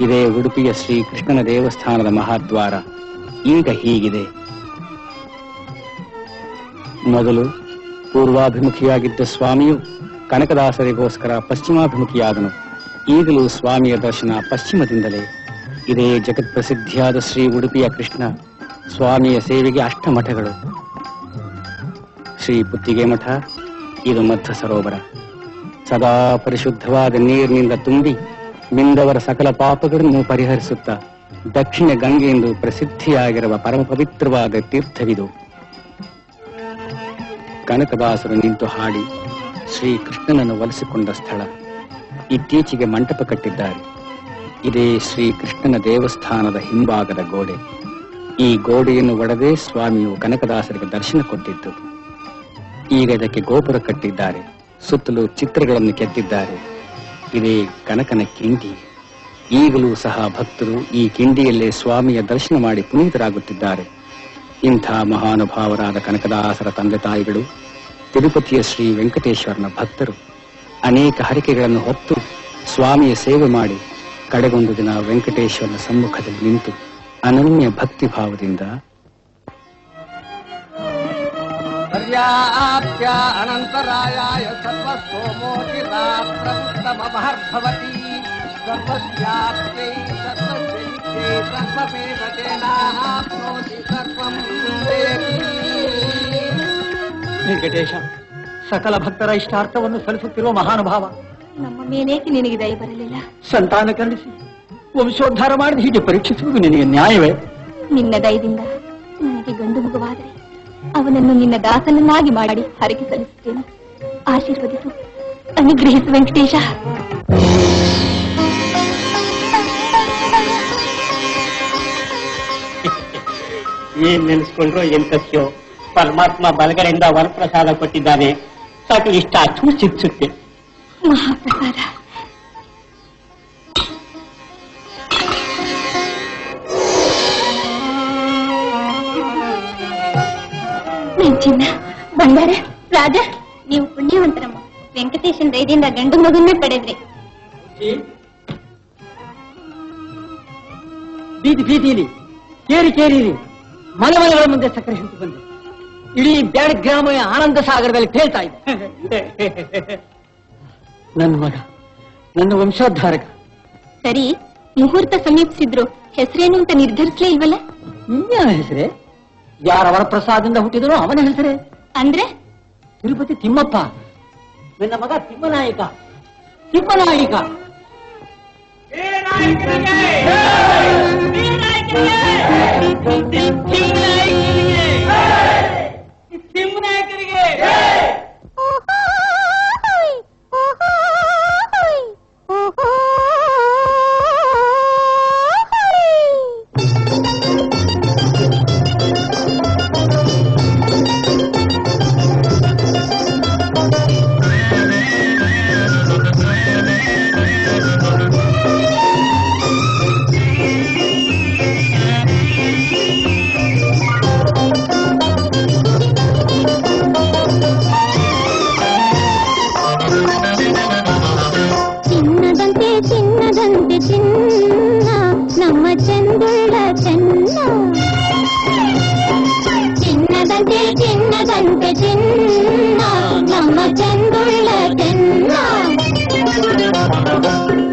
ಇದೇ ಉಡುಪಿಯ ಶ್ರೀ ಕೃಷ್ಣನ ದೇವಸ್ಥಾನದ ಮಹಾದ್ವಾರ. ಈಗ ಹೀಗಿದೆ. ಮೊದಲು ಪೂರ್ವಾಭಿಮುಖಿಯಾಗಿದ್ದ ಸ್ವಾಮಿಯು ಕನಕದಾಸರಿಗೋಸ್ಕರ ಪಶ್ಚಿಮಾಭಿಮುಖಿಯಾದನು. ಈಗಲೂ ಸ್ವಾಮಿಯ ದರ್ಶನ ಪಶ್ಚಿಮದಿಂದಲೇ. ಇದೇ ಜಗತ್ಪ್ರಸಿದ್ಧಿಯಾದ ಶ್ರೀ ಉಡುಪಿಯ ಕೃಷ್ಣ. ಸ್ವಾಮಿಯ ಸೇವೆಗೆ ಅಷ್ಟಮಠಗಳು. ಶ್ರೀ ಪುತ್ತಿಗೆ ಮಠ, ಇದು ಮಧ್ವ ಸರೋವರ. ಸದಾ ಪರಿಶುದ್ಧವಾದ ನೀರಿನಿಂದ ತುಂಬಿ ಮಿಂದವರ ಸಕಲ ಪಾಪಗಳನ್ನು ಪರಿಹರಿಸುತ್ತಾ ದಕ್ಷಿಣ ಗಂಗೆಯೆಂದು ಪ್ರಸಿದ್ಧಿಯಾಗಿರುವ ಪರಮ ಪವಿತ್ರವಾದ ತೀರ್ಥವಿದು. ಕನಕದಾಸರು ನಿಂತು ಹಾಡಿ ಶ್ರೀಕೃಷ್ಣನನ್ನು ಒಲಿಸಿಕೊಂಡ ಸ್ಥಳ. ಇತ್ತೀಚೆಗೆ ಮಂಟಪ ಕಟ್ಟಿದ್ದಾರೆ. ಇದೇ ಶ್ರೀಕೃಷ್ಣನ ದೇವಸ್ಥಾನದ ಹಿಂಭಾಗದ ಗೋಡೆ. ಈ ಗೋಡೆಯನ್ನು ಒಡೆದೇ ಸ್ವಾಮಿಯು ಕನಕದಾಸರಿಗೆ ದರ್ಶನ ಕೊಟ್ಟಿದ್ದು. ಈಗ ಇದಕ್ಕೆ ಗೋಪುರ ಕಟ್ಟಿದ್ದಾರೆ. ಸುತ್ತಲೂ ಚಿತ್ರಗಳನ್ನು ಕೆತ್ತಿದ್ದಾರೆ. ಇದೇ ಕನಕನ ಕಿಂಡಿ. ಈಗಲೂ ಸಹ ಭಕ್ತರು ಈ ಕಿಂಡಿಯಲ್ಲೇ ಸ್ವಾಮಿಯ ದರ್ಶನ ಮಾಡಿ ಪುನೀತರಾಗುತ್ತಿದ್ದಾರೆ. ಇಂಥ ಮಹಾನುಭಾವರಾದ ಕನಕದಾಸರ ತಂದೆ ತಾಯಿಗಳು ತಿರುಪತಿಯ ಶ್ರೀ ವೆಂಕಟೇಶ್ವರನ ಭಕ್ತರು. ಅನೇಕ ಹರಕೆಗಳನ್ನು ಹೊತ್ತು ಸ್ವಾಮಿಯ ಸೇವೆ ಮಾಡಿ ಕಡೆಗೊಂದು ದಿನ ವೆಂಕಟೇಶ್ವರನ ಸಮ್ಮುಖದಲ್ಲಿ ನಿಂತು ಅನನ್ಯ ಭಕ್ತಿ ಭಾವದಿಂದ ಅನಂತರಾಯ ಸರ್ವಸೋಮೋಚಿರಾಪ್ರವೃತ್ತಮಹರ್ಭವತಿ ಸರ್ವಸ್ಯಾಪ್ತೈ ಸರ್ವಸ್ಯೈಕೇ ಸರ್ವಮೇವತೇನಾಪ್ನೋತಿ ಸರ್ವಂ ವೇದಿ. ವೆಂಕಟೇಶ, ಸಕಲ ಭಕ್ತರ ಇಷ್ಟಾರ್ಥವನ್ನು ಸಲ್ಲಿಸುತ್ತಿರುವ ಮಹಾನುಭಾವ, ನಮ್ಮ ಮೇಲೇಕೆ ನಿನಗೆ ದಯ ಬರಲಿಲ್ಲ? ಸಂತಾನ ಕರುಣಿಸಿ ವಂಶೋದ್ಧಾರ ಮಾಡಿ ಹೀಗೆ ಪರೀಕ್ಷಿಸುವುದು ನಿನಗೆ ನ್ಯಾಯವೇ? ನಿನ್ನ ದಯದಿಂದ ನನಗೆ ಗಂಡು ಮಗುವಾದರೆ ಅವನನ್ನು ನಿನ್ನ ದಾಸನನ್ನಾಗಿ ಮಾಡಿ ಹರಕೆ ಸಲ್ಲಿಸುತ್ತೇನೆ. ಆಶೀರ್ವದಿಸು, ಅನುಗ್ರಹಿಸು ವೆಂಕಟೇಶ. ಏನ್ ನೆನೆಸ್ಕೊಂಡ್ರೋ ಎಂತಸ್ಯೋ, ಪರಮಾತ್ಮ ಬಲಗಡೆಯಿಂದ ವರಪ್ರಸಾದ ಕೊಟ್ಟಿದ್ದಾನೆ. ಸಾಕು, ಇಷ್ಟ ಸೂಚಿಸುತ್ತೆ. ಮಹಾಪ್ರಸಾದ. ಚಿನ್ನ, ಬಂಗಾರ, ರಾಜ, ನೀವು ಪುಣ್ಯವಂತರಮ್ಮ. ವೆಂಕಟೇಶನ್ ದಯದಿಂದ ಗಂಡು ಮಗುನ್ನೇ ಪಡೆದ್ರಿ. ಬೀದಿ ಬೀದಿಲಿ ಕೇರಿ ಮನೆ ಮನೆಗಳ ಮುಂದೆ ಸಕ್ಕರೆ ಹಂಚಿ ಬಂದು ಇಡೀ ಬ್ಯಾಡ್ ಗ್ರಾಮ ಆನಂದ ಸಾಗರದಲ್ಲಿ ತೇಲ್ತಾ ಇದೆ. ನನ್ನ ಮಗ, ನನ್ನ ವಂಶೋದ್ಧಾರಕ. ಸರಿ, ಮುಹೂರ್ತ ಸಮೀಪಿಸಿದ್ರು ಹೆಸರೇನು ಅಂತ ನಿರ್ಧರಿಸಲೇ ಇಲ್ವಲ್ಲ? ಇನ್ಯಾವ ಹೆಸರೇ? ಯಾರ ವರಪ್ರಸಾದದಿಂದ ಹುಟ್ಟಿದನೋ ಅವನ ಹೆಸರೇ. ಅಂದ್ರೆ ತಿರುಪತಿ ತಿಮ್ಮಪ್ಪ. ನನ್ನ ಮಗ ತಿಮ್ಮನಾಯಕ.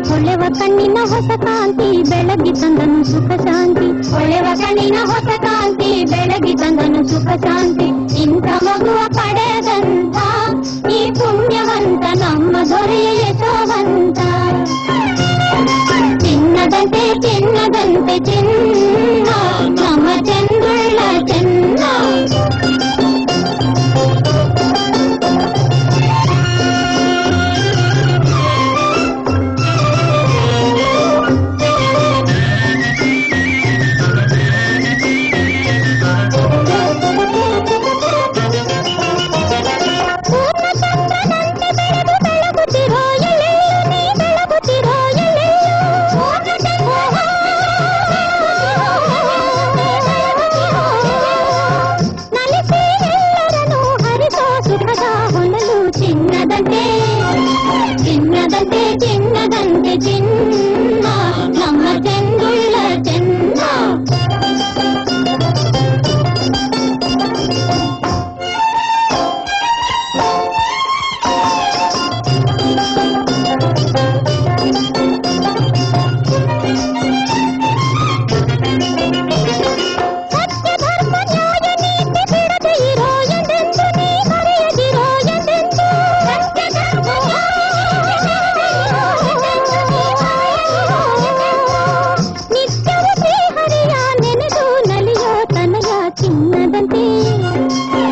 ಹೊಳೆವ ಕಣ್ಣಿನ ಹೊಸ ಕಾಂತಿ ಬೆಳಗಿ ತಂದನು ಸುಖ ಶಾಂತಿ. ಹೊಳೆವ ಕಣ್ಣಿನ ಹೊಸ ಕಾಂತಿ ಬೆಳಗಿ ತಂದನು ಸುಖ ಶಾಂತಿ. ಇಂಥ ಮಗುವ ಪಡೆದಂತ ಈ ಪುಣ್ಯವಂತ ನಮ್ಮ ದೊರೆಯ ಯಶೋವಂತ. ಚಿನ್ನದಂತೆ ಚಿನ್ನದಂತೆ ಚಿನ್ನ ನಮ್ಮ ಚಂದುಳ್ಳ ಚೆನ್ನ. ಚಿನ್ನದಂತೆ ಚಿನ್ನದಂತೆ ಚಿನ್ನ ನಮ್ಮ ಚೆಂಗುಳ್ಳ ಚೆನ್ನ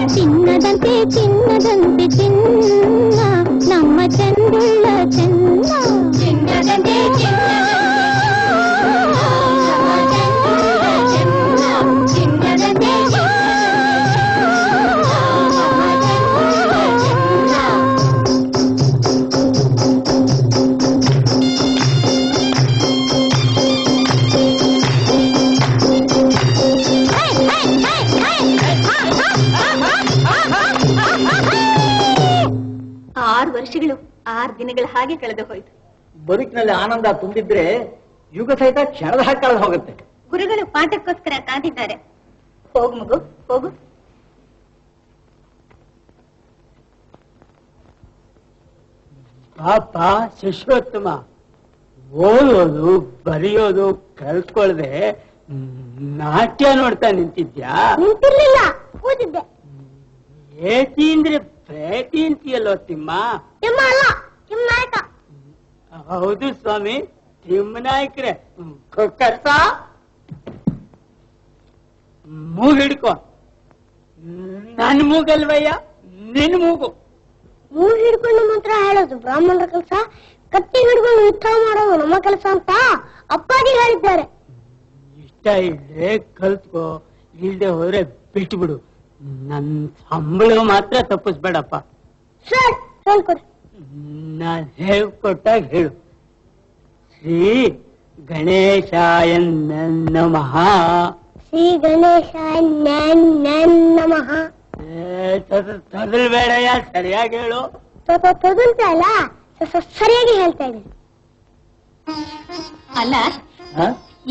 ಚಿನ್ನದಂತೆ ಚಿನ್ನದಂತೆ ಚಿನ್ನ ನಮ್ಮ ಚೆಂಗುಳ್ಳ ಚೆನ್ನ ಚಿನ್ನದಂತೆ ಚಿನ್ನದಂತೆ ವರ್ಷಗಳು 6 ದಿನಗಳ ಹಾಗೆ ಕಳೆದು ಹೋಯ್ತು. ಬದುಕಿನಲ್ಲಿ ಆನಂದ ತುಂಬಿದ್ರೆ ಯುಗ ಸಹಿತ ಕ್ಷಣದ ಹಾಗೆ ಕಳೆದು ಹೋಗುತ್ತೆ. ಗುರುಗಳು ಪಾಠಕ್ಕೋಸ್ಕರ ಕಾದಿದ್ದಾರೆ. ಹೋಗು ಮಗು, ಹೋಗು. ಪಾಪ ಶಿಷ್ಯೋತ್ತಮ, ಓದೋದು ಬರೆಯೋದು ಕಲ್ತ್ಕೊಳ್ದೆ ನಾಟ್ಯ ನೋಡ್ತಾ ನಿಂತಿದ್ಯಾ? ನಿಂತಿರ್ಲಿಲ್ಲ, ಕೂತಿದ್ದೆ. ಏತಿ ಅಂದ್ರೆ ಪ್ರೇತಿ ಅಂತೀಯಲ್ಲೋ ತಿಮ್ಮ? ತಿಮ್ಮ ಅಲ್ಲ, ತಿಮ್ನಾಯಕ. ಹೌದು ಸ್ವಾಮಿ, ತಿಮ್ಮನಾಯ್ಕ್ರೆ. ಕರ್ಸ ಮೂಗು ಹಿಡ್ಕೊ. ನನ್ ಮೂಗಲ್ವಯ್ಯ, ನಿನ್ ಮೂಗು. ಮೂಗು ಹಿಡ್ಕೊಂಡು ಮಾತ್ರ ಹೇಳೋದು ಬ್ರಾಹ್ಮಣರ ಕೆಲಸ, ಕತ್ತಿ ಹಿಡ್ಕೊಂಡು ಯುದ್ಧ ಮಾಡೋದು ನಮ್ಮ ಕೆಲಸ ಅಂತ ಅಪ್ಪಾಜಿ ಹೇಳಿದ್ದಾರೆ. ಇಷ್ಟ ಇಲ್ಲದೆ ಕಲ್ತ್ಕೋ, ಇಲ್ದೆ ಹೋದ್ರೆ ಬಿಟ್ಬಿಡು. ನನ್ ಸಂಬಳ ಮಾತ್ರ ತಪ್ಪಿಸ್ಬೇಡಪ್ಪ. ಸರ್ ಹೇಳ್ಕೊಡಿ. ನಾನ್ ಹೇಳ್ಕೊಟ್ಟಾಗ ಹೇಳು. ಶ್ರೀ ಗಣೇಶಾಯ ನಮಃ. ಶ್ರೀ ಗಣೇಶಾಯ ನಮಃ. ತೊದಲ್ಬೇಡಯ್ಯ, ಸರಿಯಾಗಿ ಹೇಳು. ತೊದಲ್ತಾ ಅಲ್ಲ, ಸರಿಯಾಗಿ ಹೇಳ್ತಾ ಇದ್ದೀನಿ. ಅಲ್ಲ,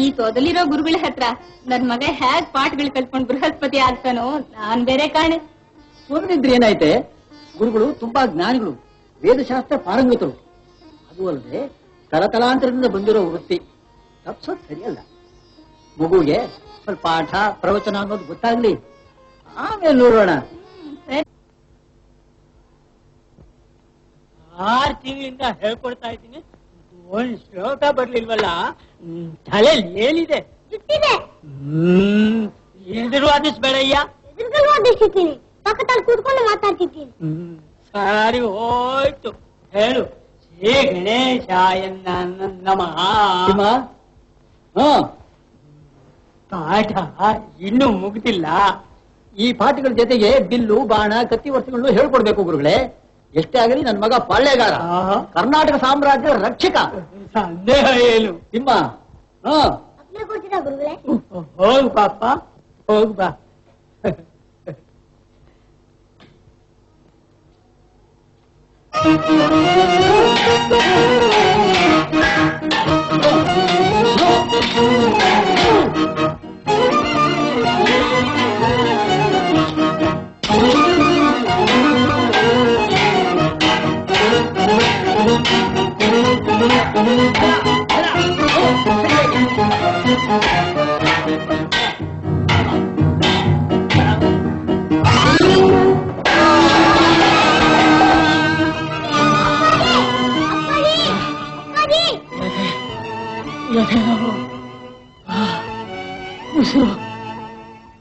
ಈ ತೊದಲಿರೋ ಗುರುಗಳ ಹತ್ರ ನನ್ ಮಗ ಹೇಗ್ ಪಾಠಗಳು ಕಲ್ತ್ಕೊಂಡು ಬೃಹಸ್ಪತಿ ಆಗ್ತಾನೋ ನಾನ್ ಬೇರೆ ಕಾಣೆ. ಸುಮ್ಮನಿದ್ರೆ ಏನಾಯ್ತೆ, ಗುರುಗಳು ತುಂಬಾ ಜ್ಞಾನಿಗಳು, ವೇದಶಾಸ್ತ್ರ ಪಾರಂಗತರು. ಅದು ಅಲ್ಲದೆ ತಲತಲಾಂತರದಿಂದ ಬಂದಿರೋ ವೃತ್ತಿ ತಪ್ಸೋದು ಸರಿಯಲ್ಲ. ಮಗುಗೆ ಸ್ವಲ್ಪ ಪಾಠ ಪ್ರವಚನ ಅನ್ನೋದು ಗೊತ್ತಾಗ್ಲಿ, ಆಮೇಲೆ ನೋಡೋಣ. 6 ತಿಂಗಳಿಂದ ಹೇಳ್ಕೊಡ್ತಾ ಇದ್ದೀನಿ, ಒಂದ್ ಶ್ಲೋಕ ಬರ್ಲಿಲ್ವಲ್ಲ. ತಲೆಯಲ್ಲಿ ಏನಿದೆ? ಎದುರು ವಾದಿಸ್ಬೇಡಯ್ಯ. ಎದುರುಗಳು ವಾದಿಸ್ತೀನಿ, ಪಕ್ಕದಲ್ಲಿ ಕೂತ್ಕೊಂಡು ಮಾತಾಡ್ತಿದ್ದೀನಿ. ಸರಿ ಹೋಯ್ತು, ಹೇಳು. ಶ್ರೀ ಗಣೇಶಾಯ ನಮಃ. ಪಾಠ ಇನ್ನೂ ಮುಗ್ದಿಲ್ಲ. ಈ ಪಾಠಗಳ ಜೊತೆಗೆ ಬಿಲ್ಲು, ಬಾಣ, ಕತ್ತಿ ವಸ್ತುಗಳನ್ನು ಹೇಳ್ಕೊಡ್ಬೇಕು ಗುರುಗಳೇ. ಎಷ್ಟೇ ಆಗಲಿ ನನ್ನ ಮಗ ಪಾಳ್ಯಗಾರ, ಕರ್ನಾಟಕ ಸಾಮ್ರಾಜ್ಯದ ರಕ್ಷಕ. ಸಂದೇಹ ಏನು? ತಿಮ್ಮ, ಕೊಡ್ತೀರಾ ಗುರುಗಳೇ? ಹೋಗ್ ಪಾಪ, ಹೋಗ್ ಬಾ.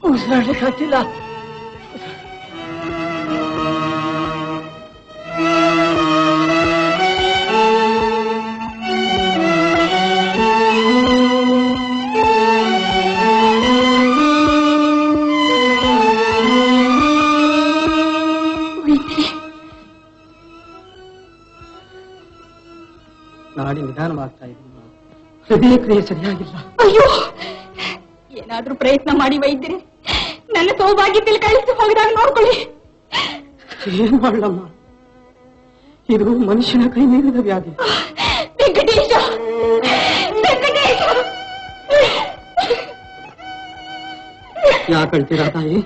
ಉಸಿರಾಡ್ಲಿಕ್ಕಾಗ್ತಿಲ್ಲ. ನಾಡಿ ನಿಧಾನವಾಗ್ತಾ ಇದ್ದೀನಿ, ಹೃದಯ ಕ್ರಿಯೆ ಸರಿಯಾಗಿಲ್ಲ. ಅಯ್ಯೋ, ಏನಾದ್ರೂ ಪ್ರಯತ್ನ ಮಾಡಿ ವೈದ್ಯರೇ, ನನ್ನ ಸೌಭಾಗ್ಯದಲ್ಲಿ ಕಳಿಸಿ ಹೋಗಿದಾಗ ನೋಡ್ಕೊಳ್ಳಿ. ಏನ್ ಮಾಡ್ಲಮ್ಮ, ಇದು ಮನುಷ್ಯನ ಕೈ ಮೀರಿದ ವ್ಯಾಧಿ. ವೆಂಕಟೇಶ, ವೆಂಕಟೇಶ, ಯಾಕಳ್ತೀರಾ ತಾಯಿ?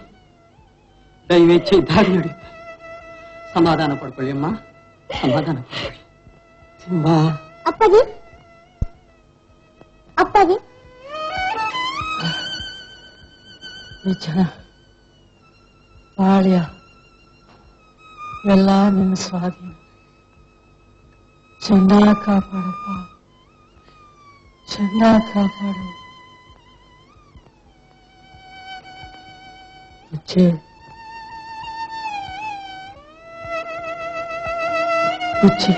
ದೈವೇಚ್ಛೆ ದಾರಿ ನಡೆಯುತ್ತೆ. ಸಮಾಧಾನ ಪಡ್ಕೊಳ್ಳಿ ಅಮ್ಮ, ಸಮಾಧಾನ ಪಡ್ಕೊಳ್ಳಿ. ಸಿಂಹ, ಅಪ್ಪಾಜಿ, ಅಪ್ಪಾಜಿ, ನಿಜ ಬಾಳ್ಯ ಎಲ್ಲ ನಿನ್ನ ಸ್ವಾಧೀನ. ಚೆನ್ನಾಗಿ ಕಾಪಾಡಪ್ಪ, ಚೆನ್ನಾಗಿ ಕಾಪಾಡು. ಮುಚ್ಚೆ ಮುಚ್ಚೆ.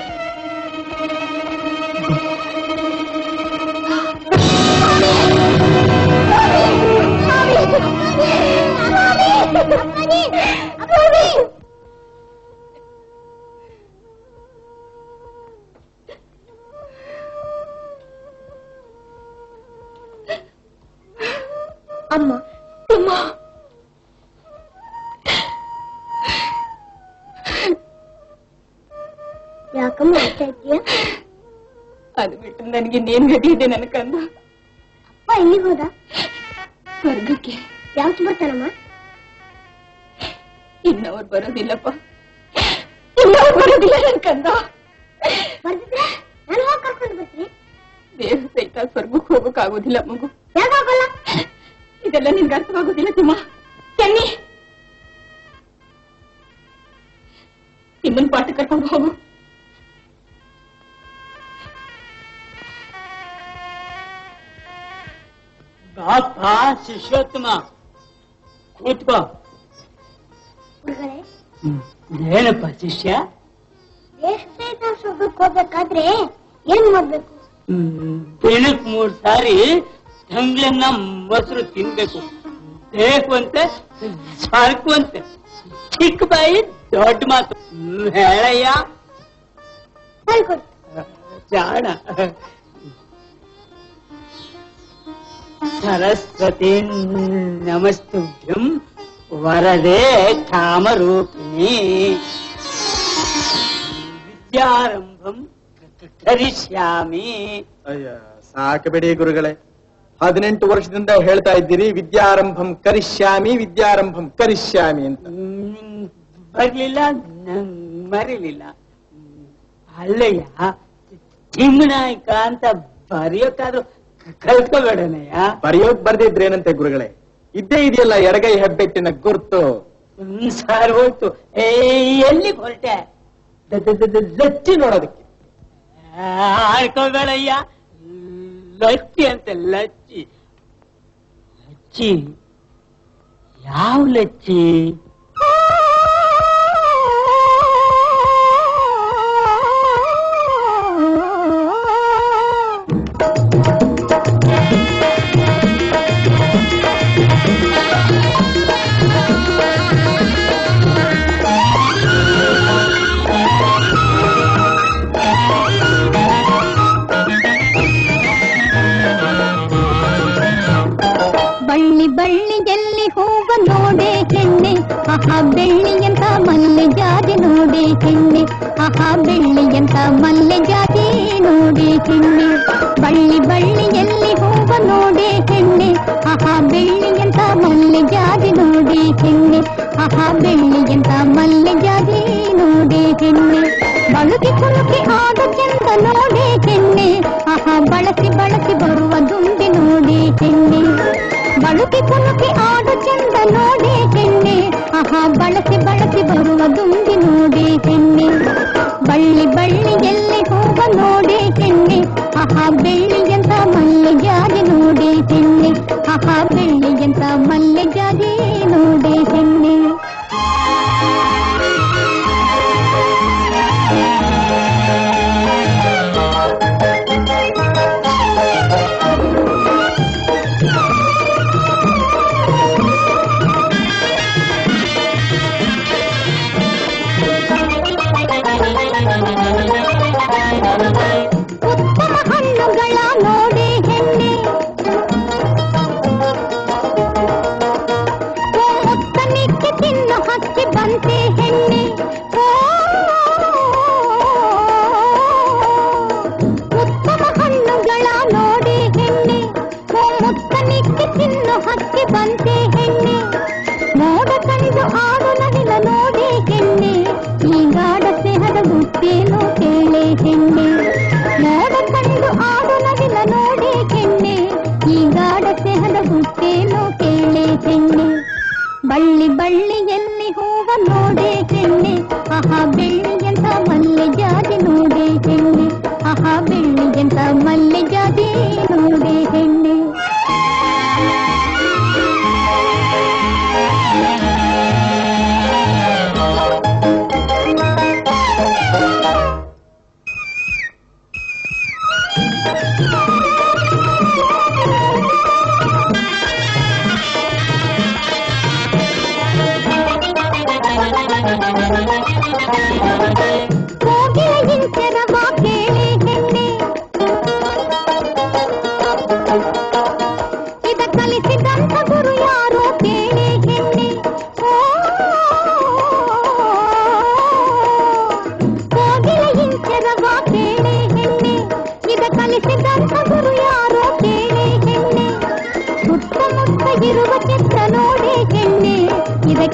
ಅಮ್ಮ, ಅಮ್ಮ, ಯಾಕಮ್ಮ ಅಳ್ತಾ ಇದೀಯ? ಅದು ಬಿಟ್ಟು ನನಗೆ ನೇನ್ ಗತಿ ಇದೆ ನನ್ನ ಕಂದ. ಅಪ್ಪ ಎಲ್ಲಿಗೆ ಹೋದ? ಸ್ವರ್ಗಕ್ಕೆ. ಯಾವತ್ತು ಬರ್ತಾನಮ್ಮ? ಇನ್ನವ್ರು ಬರೋದಿಲ್ಲಪ್ಪ, ಇನ್ನವ್ರು ಬರೋದಿಲ್ಲ ನನ್ನ ಕಂದ. ಬರ್ತಿದ್ರೆ ನಾನು ಹೋಗಿ ಕರ್ಕೊಂಡು ಬರ್ತೀನಿ. ದೇಹ ಸಹಿತ ಸ್ವರ್ಗಕ್ಕೆ ಹೋಗೋಕ್ಕಾಗೋದಿಲ್ಲ ಮಗು. ಯಾಕಾಗಲ್ಲ? ಇದೆಲ್ಲ ನಿನ್ಗೆ ಅರ್ಥವಾಗೋದಿಲ್ಲ ತಿಮ್ಮ. ಚೆನ್ನಿ, ಇನ್ನೊಂದು ಪಾಠ ಕರ್ಕೊಂಡು ಹೋಗು. ಬಾಪ ಶಿಷ್ಯೋತ್ತಮ, ಕೂತ್ಕೋ. ಹುಡುಗರೇ, ಏನಪ್ಪ ಶಿಷ್ಯ? ದೇಶ ಸಹಿತ ಸ್ವರ್ಗಕ್ಕೆ ಹೋಗ್ಬೇಕಾದ್ರೆ ಏನ್ ಮಾಡ್ಬೇಕು? ದಿನಕ್ 3 ಸಾರಿ ತಂಗ್ಳನ್ನ ಮೊಸರು ತಿನ್ಬೇಕು. ಬೇಕುವಂತೆ ಸಾರ್ಕುವಂತೆ. ಚಿಕ್ಕ ಬಾಯಿ ದೊಡ್ಡ ಮಾತು. ಹೇಳಯ್ಯ. ಹೇಳ್ಕೊಡಿ. ಜಾಣ. ಸರಸ್ವತಿ ನಮಸ್ತುಭ್ಯಂ ವರದೆ ಕಾಮರೂಪಿಣಿ ವಿದ್ಯಾರಂಭಂ ಕರಿಷ್ಯಾಮಿ. ಅಯ್ಯ, ಸಾಕಬೇಡಿ ಗುರುಗಳೇ. 18 ವರ್ಷದಿಂದ ಹೇಳ್ತಾ ಇದ್ದೀರಿ ವಿದ್ಯಾರಂಭಂ ಕರಿಷ್ಯಾಮಿ, ವಿದ್ಯಾರಂಭಂ ಕರಿಷ್ಯಾಮಿ ಅಂತ. ಬರ್ಲಿಲ್ಲ, ನಂಗ್ ಮರಿಲಿಲ್ಲ. ಅಲ್ಲಯ್ಯ, ಚಿಂಗನಾಯ್ಕ ಅಂತ ಬರೆಯೋಕ್ಕಾದ್ರೂ ಕಲ್ತ್ಕೋಬೇಡನಯ್ಯ. ಬರೆಯೋಕ್ ಬರ್ದಿದ್ರೇನಂತೆ ಗುರುಗಳೇ? ಇದ್ದೇ ಇದೆಯಲ್ಲ ಎಡಗೈ ಹೆಬ್ಬೆಟ್ಟಿನ ಗುರ್ತು. ಸಾರ್ ಹೋಯ್ತು. ಎಲ್ಲಿಗೆ ಹೊರಟೆ? ಲಚ್ಚಿ ನೋಡೋದಕ್ಕೆ. ಆಡ್ಕೋಬೇಡಯ್ಯ. ಲಚ್ಚಿ ಅಂತ ಲಚ್ಚಿ. ಲಚ್ಚಿ? ಯಾವ ಲಚ್ಚಿ? ಬಳ್ಳಿ ಬಳ್ಳಿಯಲ್ಲಿ ಹೂವ ನೋಡೆ ಹೆಣ್ಣೆ, ಆಹಾ ಬೆಳ್ಳಿಯಂತ ಮಲ್ಲೆ ಜಾತಿ ನೋಡೆ ಹೆಣ್ಣೆ, ಆಹಾ ಬೆಳ್ಳಿಯಂತ ಮಲ್ಲೆ ಜಾತಿ ನೋಡೆ ಹೆಣ್ಣೆ. ಬಳ್ಳಿ ಬಳ್ಳಿಯಲ್ಲಿ ಹೂವ ನೋಡೆ ಹೆಣ್ಣೆ, ಆಹಾ ಬೆಳ್ಳಿಯಂತ ಮಲ್ಲೆ ಜಾತಿ ನೋಡೆ ಹೆಣ್ಣೆ, ಆಹಾ ಬೆಳ್ಳಿಯಂತ ಮಲ್ಲೆ ಜಾತಿ ನೋಡೆ ಹೆಣ್ಣೆ. ಬಳುಕಿ ಕುಲುಕಿ ಆದ ಚಂದ ನೋಡೆ ಹೆಣ್ಣೆ, ಆಹಾ ಬಳಸಿ ಬಳಸಿ ಬರುವ ದುಂಬಿ ನೋಡೆ ಹೆಣ್ಣೆ. ಬಳುಕಿ ಕುಲುಕಿ ಆಡು ಚಂದ ನೋಡೆ ಹೆಣ್ಣೆ, ಆಹಾ ಬಳಸಿ ಬಳಸಿ ಬರುವ ದುಂಬಿ ನೋಡೆ ಹೆಣ್ಣೆ. ಬಳ್ಳಿ ಬಳ್ಳಿಯಲ್ಲಿ ಹೂವ ನೋಡೆ ಹೆಣ್ಣೆ, ಆಹಾ ಬೆಳ್ಳಿಯಂತ ಮಲ್ಲೆ ಜಾತಿ ನೋಡೆ ಹೆಣ್ಣೆ, ಆಹಾ ಬೆಳ್ಳಿಯಂತ ಮಲ್ಲೆ ಜಾತಿ ನೋಡೆ ಹೆಣ್ಣೆ. ಹೆಣ್ಣೆ ಆಹಾ ಬೆಳ್ಳಿಯಂತ ಮಲ್ಲೆ ಜಾತಿ ನೋಡೆ ಹೆಣ್ಣೆ ಆಹಾ ಬೆಳ್ಳಿಯಂತ ಮಲ್ಲೆ ಜಾತಿ ನೋಡೆ ಹೆಣ್ಣೆ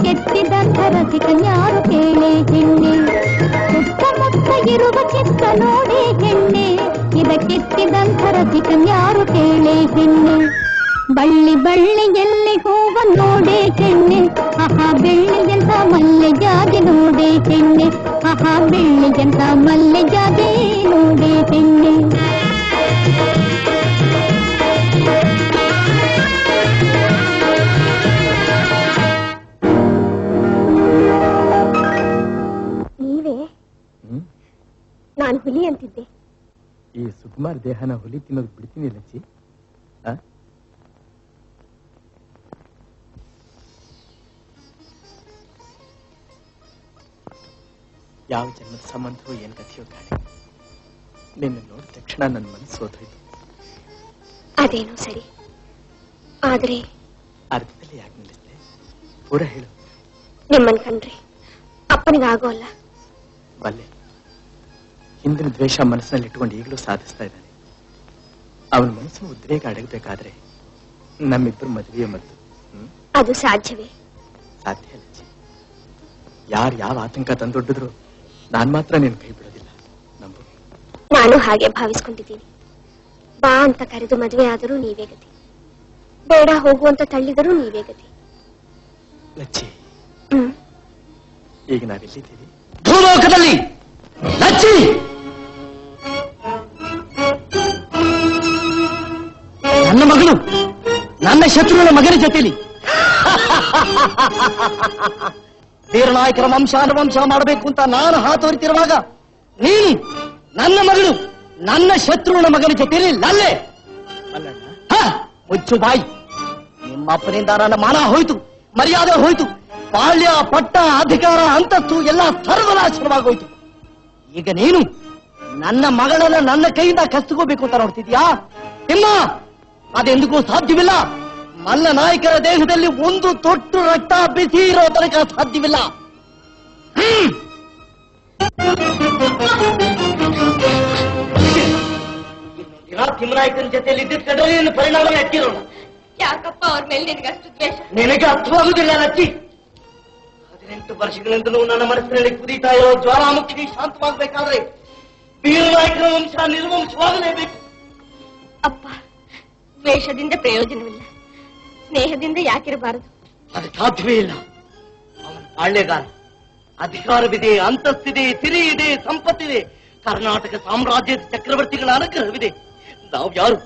ಕೆತ್ತಿದಂಥ ರಸಿಕನ್ಯಾರು ಕೇಳೆ ಹೆಣ್ಣೆ ಸುತ್ತಮುತ್ತ ಇರುವ ಚಿತ್ತ ನೋಡೆ ಹೆಣ್ಣೆ ಇದಕ್ಕೆತ್ತಿದಂಥ ರಸಿಕನ್ಯಾರು ಕೇಳೆ ಹೆಣ್ಣೆ ಬಳ್ಳಿ ಬಳ್ಳಿಯಲ್ಲಿ ಹೂವ ನೋಡೆ ಹೆಣ್ಣೆ ಆಹಾ ಬೆಳ್ಳಿಯಂತ ಮಲ್ಲೆ ಜಾತಿ ನೋಡೆ ಹೆಣ್ಣೆ ಆಹಾ ಬೆಳ್ಳಿಯಂತ ಮಲ್ಲೆ ಜಾತಿ ನೋಡೆ ಹೆಣ್ಣೆ ನಾನು ಹುಲಿ ಅಂತಿದ್ದೆ. ಈ ಸುಕುಮಾರ್ ದೇಹನ ಹುಲಿ ತಿನ್ನೋದು ಬಿಡ್ತೀನಿ ಲಚ್ಚಿ. ಯಾವ ಜನ್ಮದ ಸಂಬಂಧವೋ ಏನ್ ಕಥೆಯೋ ಕಾಣೆ. ನಿನ್ನ ನೋಡಿದ ತಕ್ಷಣ ನನ್ನ ಮನಸ್ಸು ಹೋಯ್ತು. ಅದೇನೋ ಸರಿ, ಆದ್ರೆ ಅರ್ಥದಲ್ಲಿ ಯಾಕೆ ನಿಲ್ಲಿಸ್ತೆ? ಪೂರ ಹೇಳು. ನಿಮ್ಮನ್ ಕಂಡ್ರೆ ಅಪ್ಪನಿಗಾಗೋಲ್ಲ. ಬಲ್ಲೆ, ಹಿಂದಿನ ದ್ವೇಷ ಮನಸ್ಸಿನಲ್ಲಿ ಇಟ್ಕೊಂಡು ಈಗಲೂ ಸಾಧಿಸ್ತಾ ಇದ್ದಾನೆ. ಅವನ ಮನಸ್ಸನ್ನು ಉದ್ರೇಕ ಅಡಗಬೇಕಾದ್ರೆ ನಮ್ಮಿಬ್ಬರು ಮದುವೆಯ ಮದ್ದು. ಅದು ಸಾಧ್ಯವೇ? ಸಾಧ್ಯ ಲಚ್ಚಿ. ಯಾರು ಯಾವ ಆತಂಕ ತಂದೊಡ್ಡಿದ್ರು ನಾನ್ ಮಾತ್ರ ನೀನು ಕೈ ಬಿಡೋದಿಲ್ಲ, ನಂಬು. ನಾನು ಹಾಗೆ ಭಾವಿಸ್ಕೊಂಡಿದ್ದೀನಿ. ಬಾ ಅಂತ ಕರೆದು ಮದುವೆ ಆದರೂ ನೀವೇ ಗತಿ, ಬೇಡ ಹೋಗುವಂತ ತಳ್ಳಿದರೂ ನೀವೇ ಗತಿ. ಲಚ್ಚಿ, ಈಗ ನಾವೆಲ್ಲಿದ್ದೀವಿ? ಭೂಲೋಕದಲ್ಲಿ. ಲಚ್ಚಿ, ನನ್ನ ಮಗಳು ನನ್ನ ಶತ್ರುಗಳ ಮಗನ ಜೊತೆಲಿ ವೀರನಾಯಕರ ವಂಶ ಮಾಡಬೇಕು ಅಂತ ನಾನು ಹಾತೊರಿತಿರುವಾಗ ನೀನು ನನ್ನ ಮಗಳು ನನ್ನ ಶತ್ರುಗಳ ಮಗನ ಜೊತೆಲಿ ಲಲ್ಲೆ. ಮುಚ್ಚು ಬಾಯಿ. ನಿಮ್ಮಪ್ಪನಿಂದ ನನ್ನ ಮಾನ ಹೋಯ್ತು, ಮರ್ಯಾದೆ ಹೋಯ್ತು, ಬಾಲ್ಯ, ಪಟ್ಟ, ಅಧಿಕಾರ, ಅಂತಸ್ತು ಎಲ್ಲ ಸರ್ವನಾಶನವಾಗೋಯ್ತು. ಈಗ ನೀನು ನನ್ನ ಮಗಳನ್ನ ನನ್ನ ಕೈಯಿಂದ ಕಸ್ದುಕೋಬೇಕು ಅಂತ ನೋಡ್ತಿದ್ಯಾ? ನಿಮ್ಮ ಅದೆಂದಿಗೂ ಸಾಧ್ಯವಿಲ್ಲ. ಮಲ್ಲ ನಾಯಕರ ದೇಹದಲ್ಲಿ ಒಂದು ತೊಟ್ಟು ರಕ್ತ ಬಿಸಿ ಇರೋ ತನಕ ಸಾಧ್ಯವಿಲ್ಲ. ತಿಮ್ಮನಾಯಕನ ಜೊತೆಯಲ್ಲಿ ಇದ್ದಿದ್ದರೆ ನಿನ್ನ ಪರಿಣಾಮ ಎತ್ತಿರೋಣ. ಯಾಕಪ್ಪ ಅವ್ರ ಮೇಲೆ ನಿನಗಷ್ಟು ದ್ವೇಷ? ನಿನಗೆ ಅರ್ಥವಾಗುವುದಿಲ್ಲ ಲಚ್ಚಿ. 18 ವರ್ಷಗಳಿಂದಲೂ ನನ್ನ ಮನಸ್ಸಿನಲ್ಲಿ ಕುದೀತಾ ಇರೋ ಜ್ವಾಲಾಮುಖಿ ಶಾಂತವಾಗಬೇಕಾದ್ರೆ ವೀರನಾಯಕರ ವಂಶ ನಿರ್ವಂಶವಾಗಲೇಬೇಕು. ಅಪ್ಪ, ದ್ವೇಷದಿಂದ ಪ್ರಯೋಜನವಿಲ್ಲ, ಸ್ನೇಹದಿಂದ ಯಾಕಿರಬಾರದು? ಅದು ಸಾಧ್ಯವೇ ಇಲ್ಲ. ಅವನ ಬಾಳ್ಯಗಾರ, ಅಧಿಕಾರವಿದೆ, ಅಂತಸ್ತಿದೆ, ಸಿರಿ ಇದೆ, ಸಂಪತ್ತಿದೆ, ಕರ್ನಾಟಕ ಸಾಮ್ರಾಜ್ಯದ ಚಕ್ರವರ್ತಿಗಳ ಅನುಗ್ರಹವಿದೆ. ನಾವು ಯಾರು?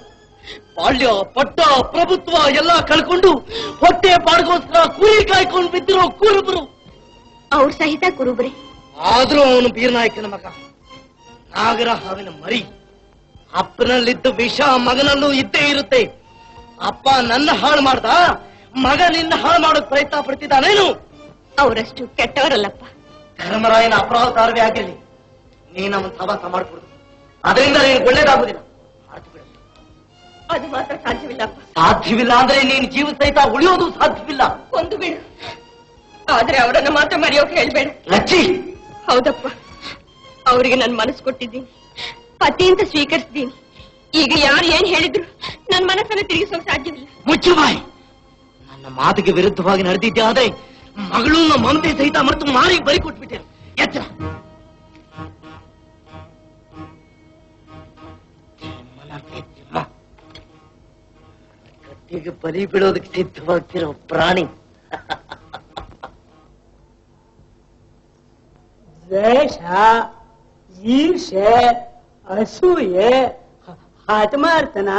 ಬಾಳ್ಯ, ಪಟ್ಟ, ಪ್ರಭುತ್ವ ಎಲ್ಲ ಕಳ್ಕೊಂಡು ಹೊಟ್ಟೆ ಪಾಡ್ಗೋಸ್ಕರ ಕೂಲಿ ಕಾಯ್ಕೊಂಡು ಬಿದ್ದಿರೋ ಕುರುಬರು. ಅವ್ರ ಸಹಿತ ಕುರುಬ್ರೆ. ಆದ್ರೂ ಅವನು ವೀರನಾಯಕನ ಮಗ, ನಾಗರ ಹಾವಿನ ಮರಿ. ಅಪ್ಪನಲ್ಲಿದ್ದ ವಿಷ ಮಗನಲ್ಲೂ ಇದ್ದೇ ಇರುತ್ತೆ. ಅಪ್ಪ ನನ್ನ ಹಾಳು ಮಾಡ್ದ, ಮಗ ನಿನ್ನ ಹಾಳು ಮಾಡೋಕ್ ಪ್ರಯತ್ನ ಪಡ್ತಿದ್ದಾನೇನು? ಅವರಷ್ಟು ಕೆಟ್ಟವರಲ್ಲಪ್ಪ. ಧರ್ಮರಾಯನ ಅಪರಾಧಾರವೇ ಆಗಿರಲಿ, ನೀನು ಅವನ ಸವಾಸ ಮಾಡ್ಕೊಡುದು, ಅದರಿಂದ ನೀನು ಒಳ್ಳೇದಾಗುದಿಲ್ಲ. ಅದು ಮಾತ್ರ ಸಾಧ್ಯವಿಲ್ಲಪ್ಪ. ಸಾಧ್ಯವಿಲ್ಲ ಅಂದ್ರೆ ನೀನು ಜೀವ ಸಹಿತ ಉಳಿಯೋದು ಸಾಧ್ಯವಿಲ್ಲ. ಒಂದು ಬಿಡು, ಆದ್ರೆ ಅವರನ್ನ ಮಾತ್ರ ಮರೆಯೋಕೆ ಹೇಳ್ಬೇಡ. ಲಚ್ಚಿ, ಹೌದಪ್ಪ, ಅವರಿಗೆ ನನ್ನ ಮನಸ್ಸು ಕೊಟ್ಟಿದ್ದೀನಿ, ಪತಿ ಅಂತ ಸ್ವೀಕರಿಸಿದ್ದೀನಿ. ಈಗ ಯಾರು ಏನ್ ಹೇಳಿದ್ರು ನನ್ನ ಮನಸ್ಸನ್ನು ತಿರುಗಿಸೋಕೆ ಸಾಧ್ಯವಿಲ್ಲ. ಮುಚ್ಚು ಬಾಯಿ. ನನ್ನ ಮಾತಿಗೆ ವಿರುದ್ಧವಾಗಿ ನಡೆದಿದ್ದೆ ಆದ್ರೆ ಮಗಳನ್ನ ಮಮತೆ ಸಹಿತ ಮರೆತು ಮಾರಿ ಬರಿ ಕೊಟ್ಬಿಟ್ಟೆ. ಎಚ್ಚರ. ಕತ್ತಿಗೆ ಬಲಿ ಬಿಡೋದಕ್ಕೆ ಸಿದ್ಧವಾಗ್ತಿರೋ ಪ್ರಾಣಿ. ದ್ವೇಷ, ಈರ್ಷೆ, ಅಸೂಯೆ, ಹಠಮಾರ್ತನ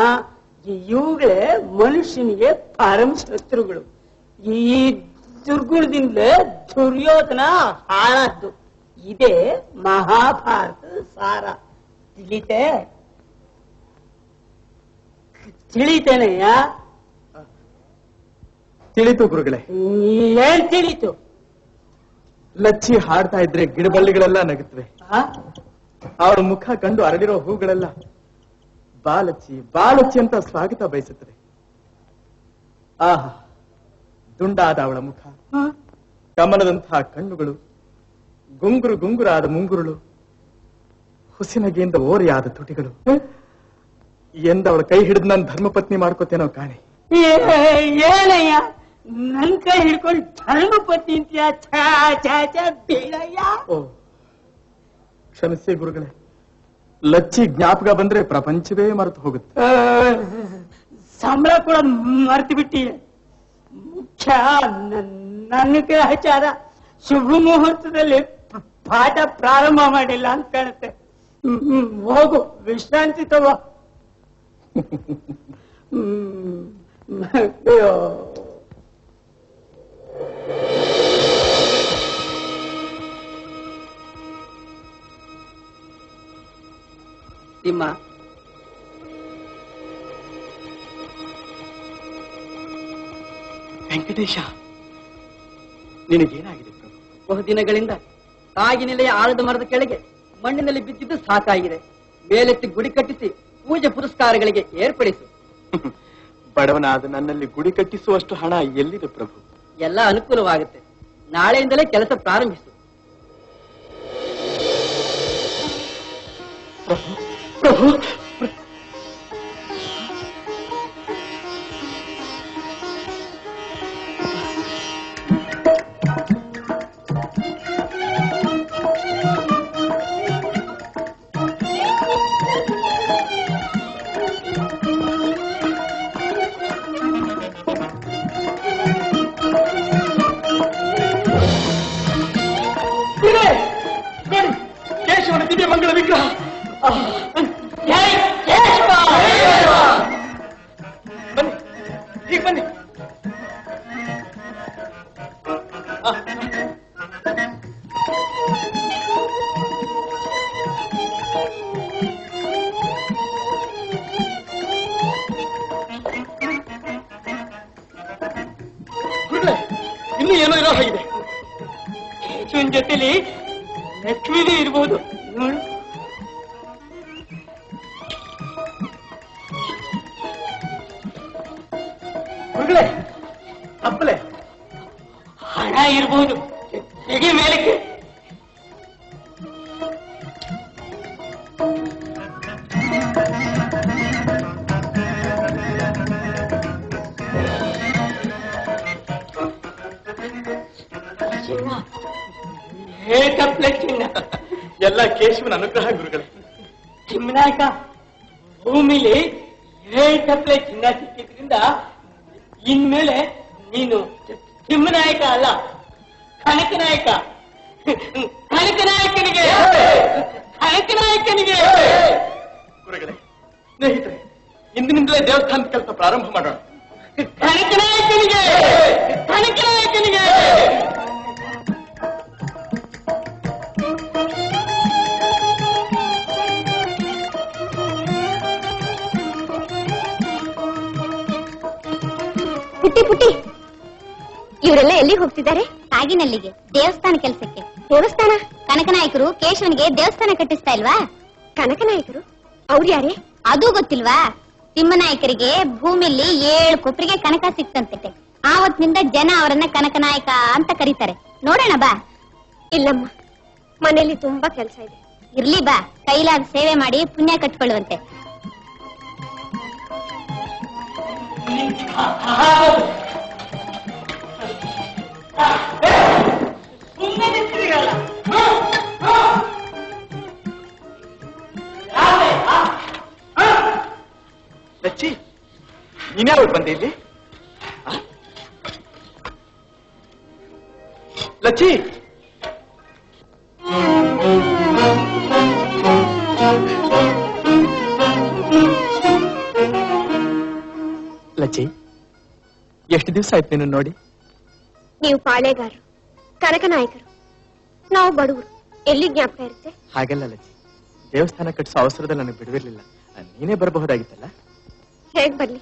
ಇವುಗಳೇ ಮನುಷ್ಯನಿಗೆ ಪರಮ ಶತ್ರುಗಳು. ಈ ದುರ್ಗುಣದಿಂದಲೇ ದುರ್ಯೋಧನ ಹಾಳಾದ್ದು. ಇದೇ ಮಹಾಭಾರತದ ಸಾರ. ತಿಳಿತೇನೆಯ? ತಿಳಿತು ಗುರುಗಳೇ. ಏನ್ ತಿಳಿತು? ಲಚ್ಚಿ ಹಾಡ್ತಾ ಇದ್ರೆ ಗಿಡಬಳ್ಳಿಗಳೆಲ್ಲ ನಗುತ್ತವೆ. ಅವಳ ಮುಖ ಕಂಡು ಅರಳಿರೋ ಹೂಗಳೆಲ್ಲ ಬಾಲಚ್ಚಿ ಬಾಲಚ್ಚಿ ಅಂತ ಸ್ವಾಗತ ಬಯಸುತ್ತದೆ. ಆಹಾ, ದುಂಡಾದ ಅವಳ ಮುಖ, ಕಮಲದಂತಹ ಕಣ್ಣುಗಳು, ಗುಂಗುರು ಗುಂಗುರಾದ ಮುಂಗುರುಳು, ಹುಸಿನಗೆಯಿಂದ ಓರೆಯಾದ ತುಟಿಗಳು. ಎಂದವಳ ಕೈ ಹಿಡಿದು ನಾನು ಧರ್ಮಪತ್ನಿ ಮಾಡ್ಕೋತೇನೋ ಕಾಣೆ. ಏನಯ್ಯ ನನ್ ಕೈ ಹಿಡ್ಕೊಂಡು ಧರ್ಮಪತ್ನಿ ಅಂತೀಯ? ಬೇಡಯ್ಯ. ಓ ಕ್ಷಮಿಸಿ ಗುರುಗಳೇ, ಲಚ್ಚಿ ಜ್ಞಾಪಕ ಬಂದ್ರೆ ಪ್ರಪಂಚವೇ ಮರೆತು ಹೋಗುತ್ತೆ. ಸಂಬಳ ಕೂಡ ಮರ್ತು ಬಿಟ್ಟಿ. ಮುಖ್ಯ ನನ್ನ ಗ್ರಹಚಾರ ಶುಭ ಮುಹೂರ್ತದಲ್ಲಿ ಪಾಠ ಪ್ರಾರಂಭ ಮಾಡಿಲ್ಲ ಅಂತ ಕಾಣುತ್ತೆ. ಹೋಗು, ವಿಶ್ರಾಂತಿ ತಗೋ. ತಿಮ್ಮ, ವೆಂಕಟೇಶ, ನಿನಗೇನಾಗಿದೆ ಪ್ರಭು? ಬಹುದಿನಗಳಿಂದ ಕಾಗಿನೆಲೆಯ ಆಳದ ಮರದ ಕೆಳಗೆ ಮಣ್ಣಿನಲ್ಲಿ ಬಿದ್ದಿದ್ದು ಸಾಕಾಗಿದೆ. ಮೇಲೆತ್ತಿ ಗುಡಿ ಕಟ್ಟಿಸಿ ಪೂಜೆ ಪುರಸ್ಕಾರಗಳಿಗೆ ಏರ್ಪಡಿಸು. ಬಡವನಾದ ನನ್ನಲ್ಲಿ ಗುಡಿ ಕಟ್ಟಿಸುವಷ್ಟು ಹಣ ಎಲ್ಲಿದೆ ಪ್ರಭು? ಎಲ್ಲ ಅನುಕೂಲವಾಗುತ್ತೆ. ನಾಳೆಯಿಂದಲೇ ಕೆಲಸ ಪ್ರಾರಂಭಿಸು. ಪ್ರಭು ಪ್ರಭು ಕೇಶವನ ದಿವ್ಯ ಮಂಗಳ ವಿಗ್ರಹ. ಬನ್ನಿ, ಈಗ ಬನ್ನಿ. ಗುರುಗಳೇ, ಇನ್ನೂ ಏನೋ ಇರೋ ಹಾಗಿದೆ. ಕೇಶವನ ಜೊತೆಲಿ ಲಕ್ಷ್ಮೀನೂ ಇರ್ಬೋದು. ನೋಡು, ಗುರುಗಳೇ, ಅಪ್ಪಲೆ ಹಣ ಇರ್ಬೋದು. ಹೇಗೆ ಮೇಲಕ್ಕೆ ಚಿನ್ನ ಎಲ್ಲ ಕೇಶವನ ಅನುಗ್ರಹ ಗುರುಗಳೇ. ಚಿಮ್ಮನಾಯಕ, ಭೂಮಿಲಿ 7 ತಪ್ಪಲೆ ಚಿನ್ನ ಸಿಕ್ಕಿದ್ರಿಂದ ಇನ್ಮೇಲೆ ನೀನು ಚಿಮ್ಮನಾಯಕ ಅಲ್ಲ, ಕನಕನಾಯಕ. ಕನಕನಾಯಕನಿಗೆ ಕನಕನಾಯಕನಿಗೆ. ಗುರುಗಳೇ, ಸ್ನೇಹಿತರೆ, ಇಂದಿನಿಂದಲೇ ದೇವಸ್ಥಾನದ ಕೆಲಸ ಪ್ರಾರಂಭ ಮಾಡೋಣ. ಕನಕನಾಯಕನಿಗೆ ಕನಕನಾಯಕನಿಗೆ. ಪುಟ್ಟಿ ಪುಟ್ಟಿ, ಇವರೆಲ್ಲ ಎಲ್ಲಿಗೆ ಹೋಗ್ತಿದ್ದಾರೆ? ಕಾಗಿನಲ್ಲಿಗೆ, ದೇವಸ್ಥಾನ ಕೆಲಸಕ್ಕೆ. ದೇವಸ್ಥಾನ? ಕನಕನಾಯಕರು ಕೇಶವನಿಗೆ ದೇವಸ್ಥಾನ ಕಟ್ಟಿಸ್ತಾ ಇಲ್ವಾ? ಕನಕನಾಯಕರು? ಅವ್ರು ಯಾರೇ? ಅದು ಗೊತ್ತಿಲ್ವಾ? ತಿಮ್ಮನಾಯಕರಿಗೆ ಭೂಮಿಲಿ 7 ಕೊಪ್ಪರಿಗೆ ಕನಕ ಸಿಕ್ತಂತೆ. ಆವತ್ತಿನಿಂದ ಜನ ಅವರನ್ನ ಕನಕನಾಯಕ ಅಂತ ಕರೀತಾರೆ. ನೋಡೋಣ ಬಾ. ಇಲ್ಲಮ್ಮ, ಮನೆಯಲ್ಲಿ ತುಂಬಾ ಕೆಲಸ ಇದೆ. ಇರ್ಲಿ ಬಾ, ಕೈಲಾದ ಸೇವೆ ಮಾಡಿ ಪುಣ್ಯ ಕಟ್ಕೊಳ್ಳುವಂತೆ. ಲಚ್ಚಿ, ನೀನ್ಯಾವಾಗ ಬಂದೆ ಇಲ್ಲಿ? ಲಚ್ಚಿ, ದಿವಸ ಆಯ್ತು ನೀನು ನೋಡಿ. ನೀವು ಪಾಳೆಗಾರರು, ಕನಕನಾಯಕರು, ನಾವು ಬಡವರು, ಎಲ್ಲಿ ಜ್ಞಾಪಕ ಇರುತ್ತೆ? ಹಾಗೆಲ್ಲ ಲಚ್ಚಿ, ದೇವಸ್ಥಾನ ಕಟ್ಟಿಸೋ ಅವಸರದಲ್ಲಿ ನನಗೆ ಬಿಡುವಿರ್ಲಿಲ್ಲ. ನೀನೇ ಬರಬಹುದಾಗಿತ್ತಲ್ಲ. ಹೇಗ್ ಬರ್ಲಿ?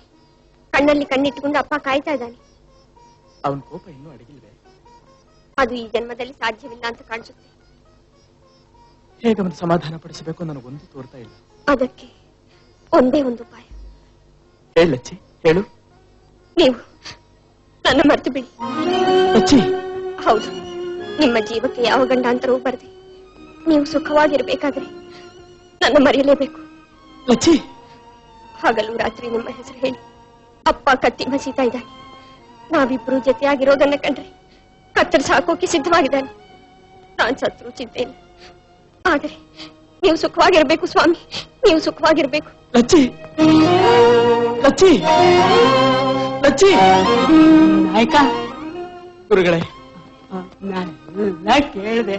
ಕಣ್ಣಲ್ಲಿ ಕಣ್ಣಿಟ್ಟುಕೊಂಡು ಅಪ್ಪ ಕಾಯ್ತಾ ಇದ್ದಾನೆ. ಅವನ ಕೋಪ ಇನ್ನೂ ಅಡಗಿಲ್ವೇ? ಅದು ಈ ಜನ್ಮದಲ್ಲಿ ಸಾಧ್ಯವಿಲ್ಲ ಅಂತ ಕಾಣಿಸುತ್ತೆ. ಹೇಗೆ ಅವನು ಸಮಾಧಾನ ಪಡಿಸಬೇಕು ನನಗೊಂದು ತೋರ್ತಾ ಇಲ್ಲ. ಅದಕ್ಕೆ ಒಂದೇ ಒಂದು ಉಪಾಯ. ಹೇಳಚ್ಚಿ, ಹೇಳು. ನೀವು ನನ್ನ ಮರೆತು ಬಿಡಿ. ಲಚ್ಚಿ, ಹೌದು, ನಿಮ್ಮ ಜೀವಕ್ಕೆ ಯಾವ ಗಂಡಾಂತರವೂ ಬರದೆ ನೀವು ಸುಖವಾಗಿರ್ಬೇಕಾದ್ರೆ ನನ್ನ ಮರೆಯಲೇಬೇಕು. ಲಚ್ಚಿ, ಹಗಲು ರಾತ್ರಿ ನಿಮ್ಮ ಹೆಸರು ಹೇಳಿ ಅಪ್ಪ ಕತ್ತಿ ಮಸೀತಾ ಇದ್ದಾನೆ. ನಾವಿಬ್ರು ಜೊತೆಯಾಗಿರೋದನ್ನ ಕಂಡ್ರೆ ಕತ್ತರಿಸಿ ಹಾಕೋಕೆ ಸಿದ್ಧವಾಗಿದ್ದಾನೆ. ನಾನ್ ಸತ್ರು ಚಿಂತೆ ಇಲ್ಲ, ಆದರೆ ನೀವು ಸುಖವಾಗಿರ್ಬೇಕು ಸ್ವಾಮಿ, ನೀವು ಸುಖವಾಗಿರ್ಬೇಕು. ಲಚ್ಚಿ, ಲಚ್ಚಿ, ಲಚ್ಚಿ. ನಾಯಕ, ಗುರುಗಳೇ, ನಾನೆಲ್ಲ ಕೇಳಿದೆ.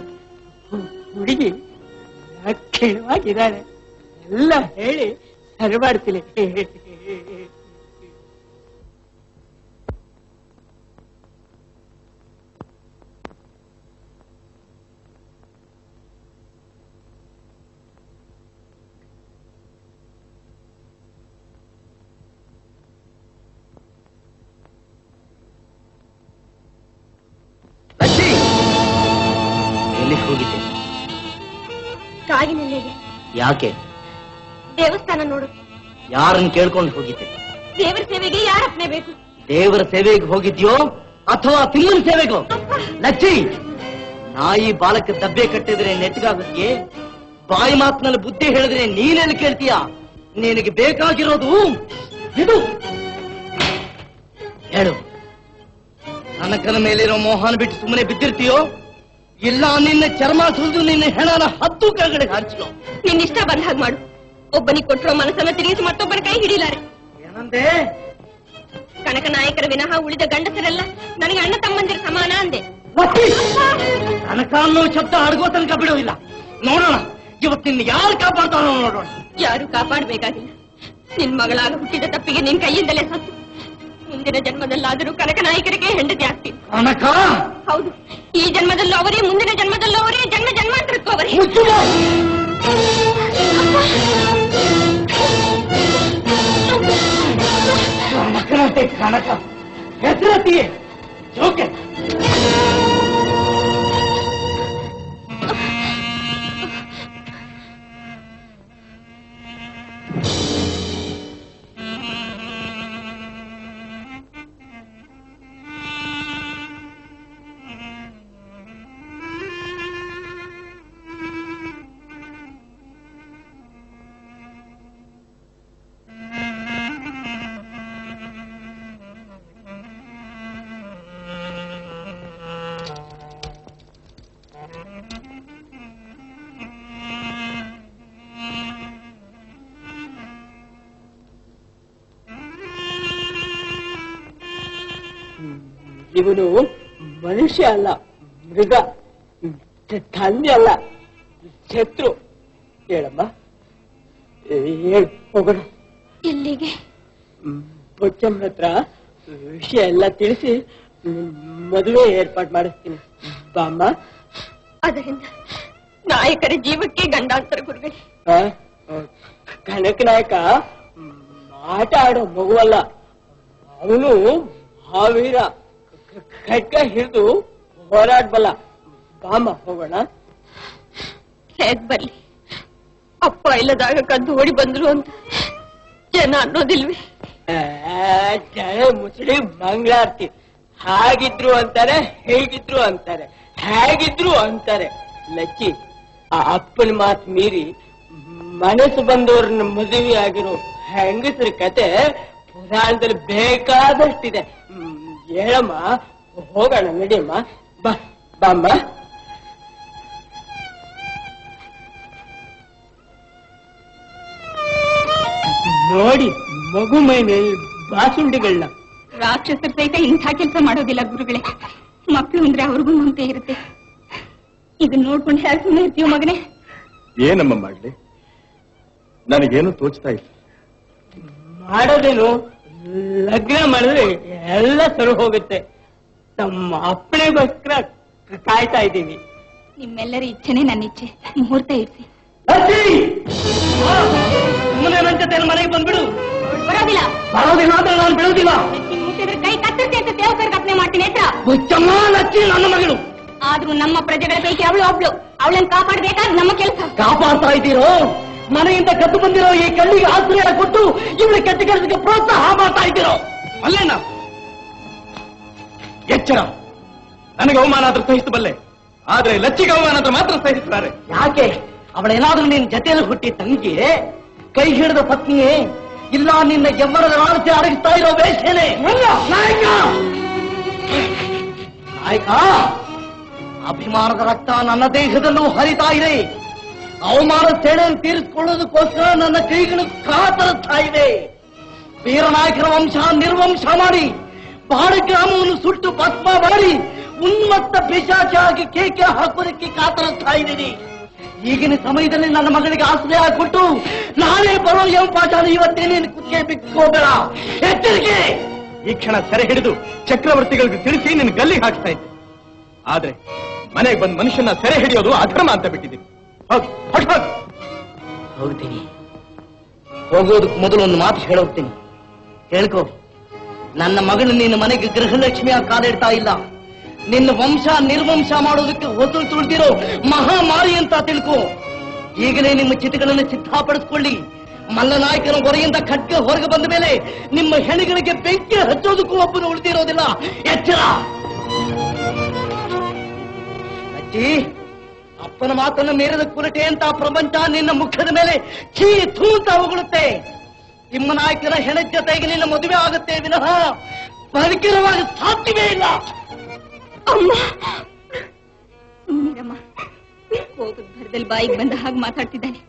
ಹುಡುಗಿ ಲಕ್ಷಣವಾಗಿದ್ದಾಳೆ, ಎಲ್ಲ ಹೇಳಿ ಸರಿ ಮಾಡ್ತೀನಿ. ಎಲ್ಲಿಗೆ ಹೋಗಿದ್ದೆ? ಕಾಗಿನೆಲ್ಲೆಗೆ. ಯಾಕೆ? ದೇವಸ್ಥಾನ ನೋಡು. ಯಾರನ್ನು ಕೇಳ್ಕೊಂಡು ಹೋಗಿದ್ದೆ? ದೇವರ ಸೇವೆಗೆ ಯಾರಪ್ಪನೆ ಬೇಕು? ದೇವರ ಸೇವೆಗೆ ಹೋಗಿದ್ಯೋ ಅಥವಾ ತಿಮ್ಮನ ಸೇವೆಗೋ? ಲಚ್ಚಿ, ನಾಯಿ ಬಾಲಕ್ಕೆ ದಬ್ಬೆ ಕಟ್ಟಿದ್ರೆ ನೆಟ್ಟಗಾಗುತ್ತೆ, ಬಾಯಿ ಮಾತಿನಲ್ಲಿ ಬುದ್ಧಿ ಹೇಳಿದ್ರೆ ನೀನೆಲ್ಲಿ ಕೇಳ್ತೀಯ? ನಿನಗೆ ಬೇಕಾಗಿರೋದು ಇದು. ಹೇಳು, ಕನಕನ ಮೇಲಿರೋ ಮೋಹನ ಬಿಟ್ಟು ಸುಮ್ಮನೆ ಬಿದ್ದಿರ್ತೀಯೋ ಇಲ್ಲ ನಿನ್ನ ಚರ್ಮ ಸುಲಿದು ನಿನ್ನ ಹೆಣನ ಹತ್ತು ಕೆಳಗಡೆ ಹಾರಿಸೋ? ನಿನ್ನಿಷ್ಟ ಬಂದ ಹಾಗೆ ಮಾಡು. ಒಬ್ಬನಿಗೆ ಕೊಟ್ಟಿರೋ ಮನಸ್ಸನ್ನ ತಿರುಗಿಸಿ ಮತ್ತೊಬ್ಬರ ಕೈ ಹಿಡಿಲಾರೆ. ಏನಂದೆ? ಕನಕನಾಯಕರ ವಿನಃ ಉಳಿದ ಗಂಡಸರೆಲ್ಲ ನನಗೆ ಅಣ್ಣ ತಮ್ಮಂದಿರ ಸಮಾನ ಅಂದೆ. ಕನಕ ಅನ್ನೋ ಶಬ್ದ ಅಡಗೋ ತನಕ ಬಿಡೋದಿಲ್ಲ. ನೋಡೋಣ ಇವತ್ತಿನ ಯಾರು ಕಾಪಾಡ್ತಾನೋ ನೋಡೋಣ. ಯಾರು ಕಾಪಾಡಬೇಕಾಗಿಲ್ಲ. ನಿನ್ ಮಗಳಾಗ ಹುಟ್ಟಿದ ತಪ್ಪಿಗೆ ನಿನ್ ಕೈಯಿಂದಲೇ ಸತ್ತು ಮುಂದಿನ ಜನ್ಮದಲ್ಲಾದರೂ ಕನಕನಾಯಕರಿಗೆ ಹೆಂಡತಿ ಆಗ್ತೀನಿ. ಕನಕ? ಹೌದು, ಈ ಜನ್ಮದಲ್ಲೂ ಅವರೇ, ಮುಂದಿನ ಜನ್ಮದಲ್ಲೂ ಅವರೇ, ಜನ್ಮ ಜನ್ಮಾಂತರಕ್ಕೂ ಅವರೇ. ಕನಕನತೆ ಕನಕ ಹೆಸರತಿಯೇ ಜೋಕೆ. ಇವನು ಮನುಷ್ಯ ಅಲ್ಲ, ಮೃಗ, ತಂದೆ ಅಲ್ಲ, ಶತ್ರು. ಹೇಳಮ್ಮ, ಹೇಳು, ಹೋಗೋಣ. ಎಲ್ಲಿಗೆ? ಪೊಚ್ಚಮ್ಮನ ಹತ್ರ ವಿಷಯ ಎಲ್ಲ ತಿಳಿಸಿ ಮದುವೆ ಏರ್ಪಾಡು ಮಾಡಿಸ್ತೀನಿ. ಬಾಮ್ಮ. ಅದರಿಂದ ನಾಯಕರ ಜೀವಕ್ಕೆ ಗಂಡಾಂತರ ಗುರುಗಳೇ. ಕನಕ ನಾಯಕ ಆಟ ಆಡೋ ಮಗುವಲ್ಲ, ಅವನು ಮಹಾವೀರ, ಖಡ್ಗ ಹಿಡಿದು ಹೋರಾಡ್ಬಲ್ಲ. ಬಾಮ ಹೋಗೋಣ. ಹೇಗ್ ಬರ್ಲಿ? ಅಪ್ಪ ಇಲ್ಲದಾಗ ಕದ್ದು ಓಡಿ ಬಂದ್ರು ಅಂತ ಜನ ಅನ್ನೋದಿಲ್ವೇ? ಜನ ಮುಸುಳಿ ಮಂಗಳಾರ್ತಿ. ಹಾಗಿದ್ರು ಅಂತಾರೆ, ಹೇಗಿದ್ರು ಅಂತಾರೆ, ಹೇಗಿದ್ರು ಅಂತಾರೆ. ಲಚ್ಚಿ, ಆ ಅಪ್ಪನ ಮಾತು ಮೀರಿ ಮನಸ್ಸು ಬಂದವ್ರನ್ನ ಮದುವೆ ಆಗಿರೋ ಹೆಂಗಸರ ಕತೆ ಪುರಾಣದಲ್ಲಿ ಬೇಕಾದಷ್ಟಿದೆ. ಹೇಳಮ್ಮ, ಹೋಗೋಣ, ನಡಿಯಮ್ಮ. ಬಾಮ್ಮ. ನೋಡಿ ಮಗು ಮೈ ಮೇಲೆ ಬಾಸುಂಡಿಗಳನ್ನ. ರಾಕ್ಷಸರ ಸಹಿತ ಇಂಥ ಕೆಲಸ ಮಾಡೋದಿಲ್ಲ ಗುರುಗಳೇ. ಮಕ್ಕಳು ಅಂದ್ರೆ ಅವ್ರಿಗೂ ಮುಂತೆ ಇರುತ್ತೆ. ಇದನ್ನ ನೋಡ್ಕೊಂಡು ಹೇಗೆ ಸುಮ್ಮನೆ ಇರ್ತೀವ ಮಗನೇ? ಏನಮ್ಮ ಮಾಡ್ಲಿ, ನನಗೇನು ತೋಚ್ತಾ ಇಲ್ಲ. ಮಾಡೋದೇನು? ಲಗ್ನ ಮಾಡಿದ್ರೆ ಎಲ್ಲ ಸರಿ ಹೋಗುತ್ತೆ. ನಮ್ಮ ಅಪ್ಪಣೆಗೋಸ್ಕರ ಕಾಯ್ತಾ ಇದ್ದೀವಿ. ನಿಮ್ಮೆಲ್ಲರ ಇಚ್ಛೆನೆ ನನ್ನ ಇಚ್ಛೆ. ಮುಹೂರ್ತ ಇರಿಸಿ. ಸುಮ್ಮನೆ ನನ್ನ ಜೊತೆ ಮನೆಗೆ ಬಂದ್ಬಿಡು. ಬರೋದಿಲ್ಲ ಅಂದ್ರೆ ನಾನು ಬಿಡುವುದಿಲ್ಲ. ಮುಟ್ಟಿದ್ರೆ ಕೈ ಕತ್ತರಿಸಿ ಅಂತ ದೇವಕರ್ ಕಲ್ಪನೆ ಮಾಡ್ತೀನಿ ಹತ್ರ. ಲಚ್ಚಿ ನನ್ನ ಮಗಳು. ಆದ್ರೂ ನಮ್ಮ ಪ್ರಜೆಗಳ ಪೈಕಿ ಅವಳು ಒಬ್ಳು. ಅವಳನ್ನು ಕಾಪಾಡಬೇಕಾದ ನಮ್ಮ ಕೆಲಸ. ಕಾಪಾಡ್ತಾ ಇದ್ದೀರೋ? ಮನೆಯಿಂದ ಕದ್ದು ಬಂದಿರೋ ಈ ಕಣ್ಣಿಗೆ ಆಶ್ರಯ ಕೊಟ್ಟು ಇವಳ ಕೆಟ್ಟ ಕೆಲಸಕ್ಕೆ ಪ್ರೋತ್ಸಾಹ ಮಾಡ್ತಾ ಇದ್ದೀರೋ? ಅಲ್ಲೇನ ಎಚ್ಚರ. ನನಗೆ ಅವಮಾನ ಆದ್ರೂ ಸಹಿಸಬಲ್ಲೆ, ಆದ್ರೆ ಲಚ್ಚಿಗೆ ಅವಮಾನ ಆದ್ರೂ ಮಾತ್ರ ಸಹಿಸ್ತಾರೆ. ಯಾಕೆ? ಅವಳೇನಾದ್ರೂ ನಿನ್ನ ಜೊತೆಯಲ್ಲಿ ಹುಟ್ಟಿ ತಂಗಿ, ಕೈ ಹಿಡಿದ ಪತ್ನಿಯೇ, ಇಲ್ಲ ನಿನ್ನ ಗೆಮ್ಮರದ ಆರತಿ ಅಡಗಿಸ್ತಾ ಇರೋ ವೇಷೇನೆ? ನಾಯಕ ನಾಯಕ, ಅಭಿಮಾನದ ರಕ್ತ ನನ್ನ ದೇಹದಲ್ಲೂ ಹರಿತಾ ಇದೆ. ಅವಮಾನ ಸೆಳೆಯನ್ನು ತೀರಿಸಿಕೊಳ್ಳೋದಕ್ಕೋಸ್ಕರ ನನ್ನ ಕೈಗಳು ಕಾತರಿಸ್ತಾ ಇವೆ. ವೀರನಾಯಕರ ವಂಶ ನಿರ್ವಂಶ ಮಾಡಿ, ಬಾಡ ಗ್ರಾಮವನ್ನು ಸುಟ್ಟು ಭಸ್ಮ ಮಾಡಿ, ಉನ್ಮತ್ತ ಪಿಶಾಚಿಯಾಗಿ ಕೇಕೆ ಹಾಕೋದಕ್ಕೆ ಕಾತರಿಸ್ತಾ ಇದ್ದೀನಿ. ಈಗಿನ ಸಮಯದಲ್ಲಿ ನನ್ನ ಮಗಳಿಗೆ ಆಶ್ರಯ ಕೊಟ್ಟು ನಾಳೆ ಬರೋ ಎಂಪಾಚಾರ ಇವತ್ತೇ ನೀನು ಕುತ್ತಿಗೆ ಬಿಕ್ಕೋಬೇಡ. ಎಚ್ಚರಿಕೆ! ಈ ಕ್ಷಣ ಸೆರೆ ಹಿಡಿದು ಚಕ್ರವರ್ತಿಗಳಿಗೆ ತಿಳಿಸಿ ನಿನ್ನ ಗಲ್ಲಿಗೆ ಹಾಕ್ತಾ ಇದ್ದೆ. ಆದ್ರೆ ಮನೆಗೆ ಬಂದ ಮನುಷ್ಯನ ಸೆರೆ ಹಿಡಿಯೋದು ಅಧರ್ಮ ಅಂತ ಬಿಟ್ಟಿದ್ದೀನಿ. ಹೋಗ್ತೀನಿ. ಹೋಗೋದಕ್ಕೆ ಮೊದಲು ಒಂದು ಮಾತು ಹೇಳೋಗ್ತೀನಿ, ಹೇಳ್ಕೋ. ನನ್ನ ಮಗಳು ನಿನ್ನ ಮನೆಗೆ ಗೃಹಲಕ್ಷ್ಮಿಯ ಕಾಲಿಡ್ತಾ ಇಲ್ಲ. ನಿನ್ನ ವಂಶ ನಿರ್ವಂಶ ಮಾಡೋದಕ್ಕೆ ಹೊಸಲು ತುಳಿದಿರೋ ಮಹಾಮಾರಿ ಅಂತ ತಿಳ್ಕೋ. ಈಗಲೇ ನಿಮ್ಮ ಚಿತೆಗಳನ್ನು ಸಿದ್ಧಪಡಿಸ್ಕೊಳ್ಳಿ. ಮಲ್ಲನಾಯಕನ ಹೊರೆಯಿಂದ ಖಡ್ಗ ಹೊರಗೆ ಬಂದ ಮೇಲೆ ನಿಮ್ಮ ಹೆಣಗಳಿಗೆ ಬೆಂಕಿ ಹಚ್ಚೋದಕ್ಕೂ ಒಬ್ಬನು ಉಳಿದಿರೋದಿಲ್ಲ. ಎಚ್ಚರ! ಅಜ್ಜಿ, ಅಪ್ಪನ ಮಾತನ್ನು ಮೀರಿದ ಕುರಟೆ ಅಂತ ಪ್ರಪಂಚ ನಿನ್ನ ಮುಖದ ಮೇಲೆ ಛೀ ಥೂ ಅಂತ ಹೋಗುತ್ತೆ. ತಿಮ್ಮನಾಯಕನ ಹೆಣ ಜೊತೆಗೆ ನಿನ್ನ ಮದುವೆ ಆಗುತ್ತೆ ವಿನಃ ಪರಿಕರವಾಗಿ ಸಾಧ್ಯವೇ ಇಲ್ಲ. ಸುಮ್ಮನಿರಮ್ಮ. ಹೋಗದ ಭರದಲ್ಲಿ ಬಾಯಿಗೆ ಬಂದ ಹಾಗೆ ಮಾತಾಡ್ತಿದ್ದಾನೆ.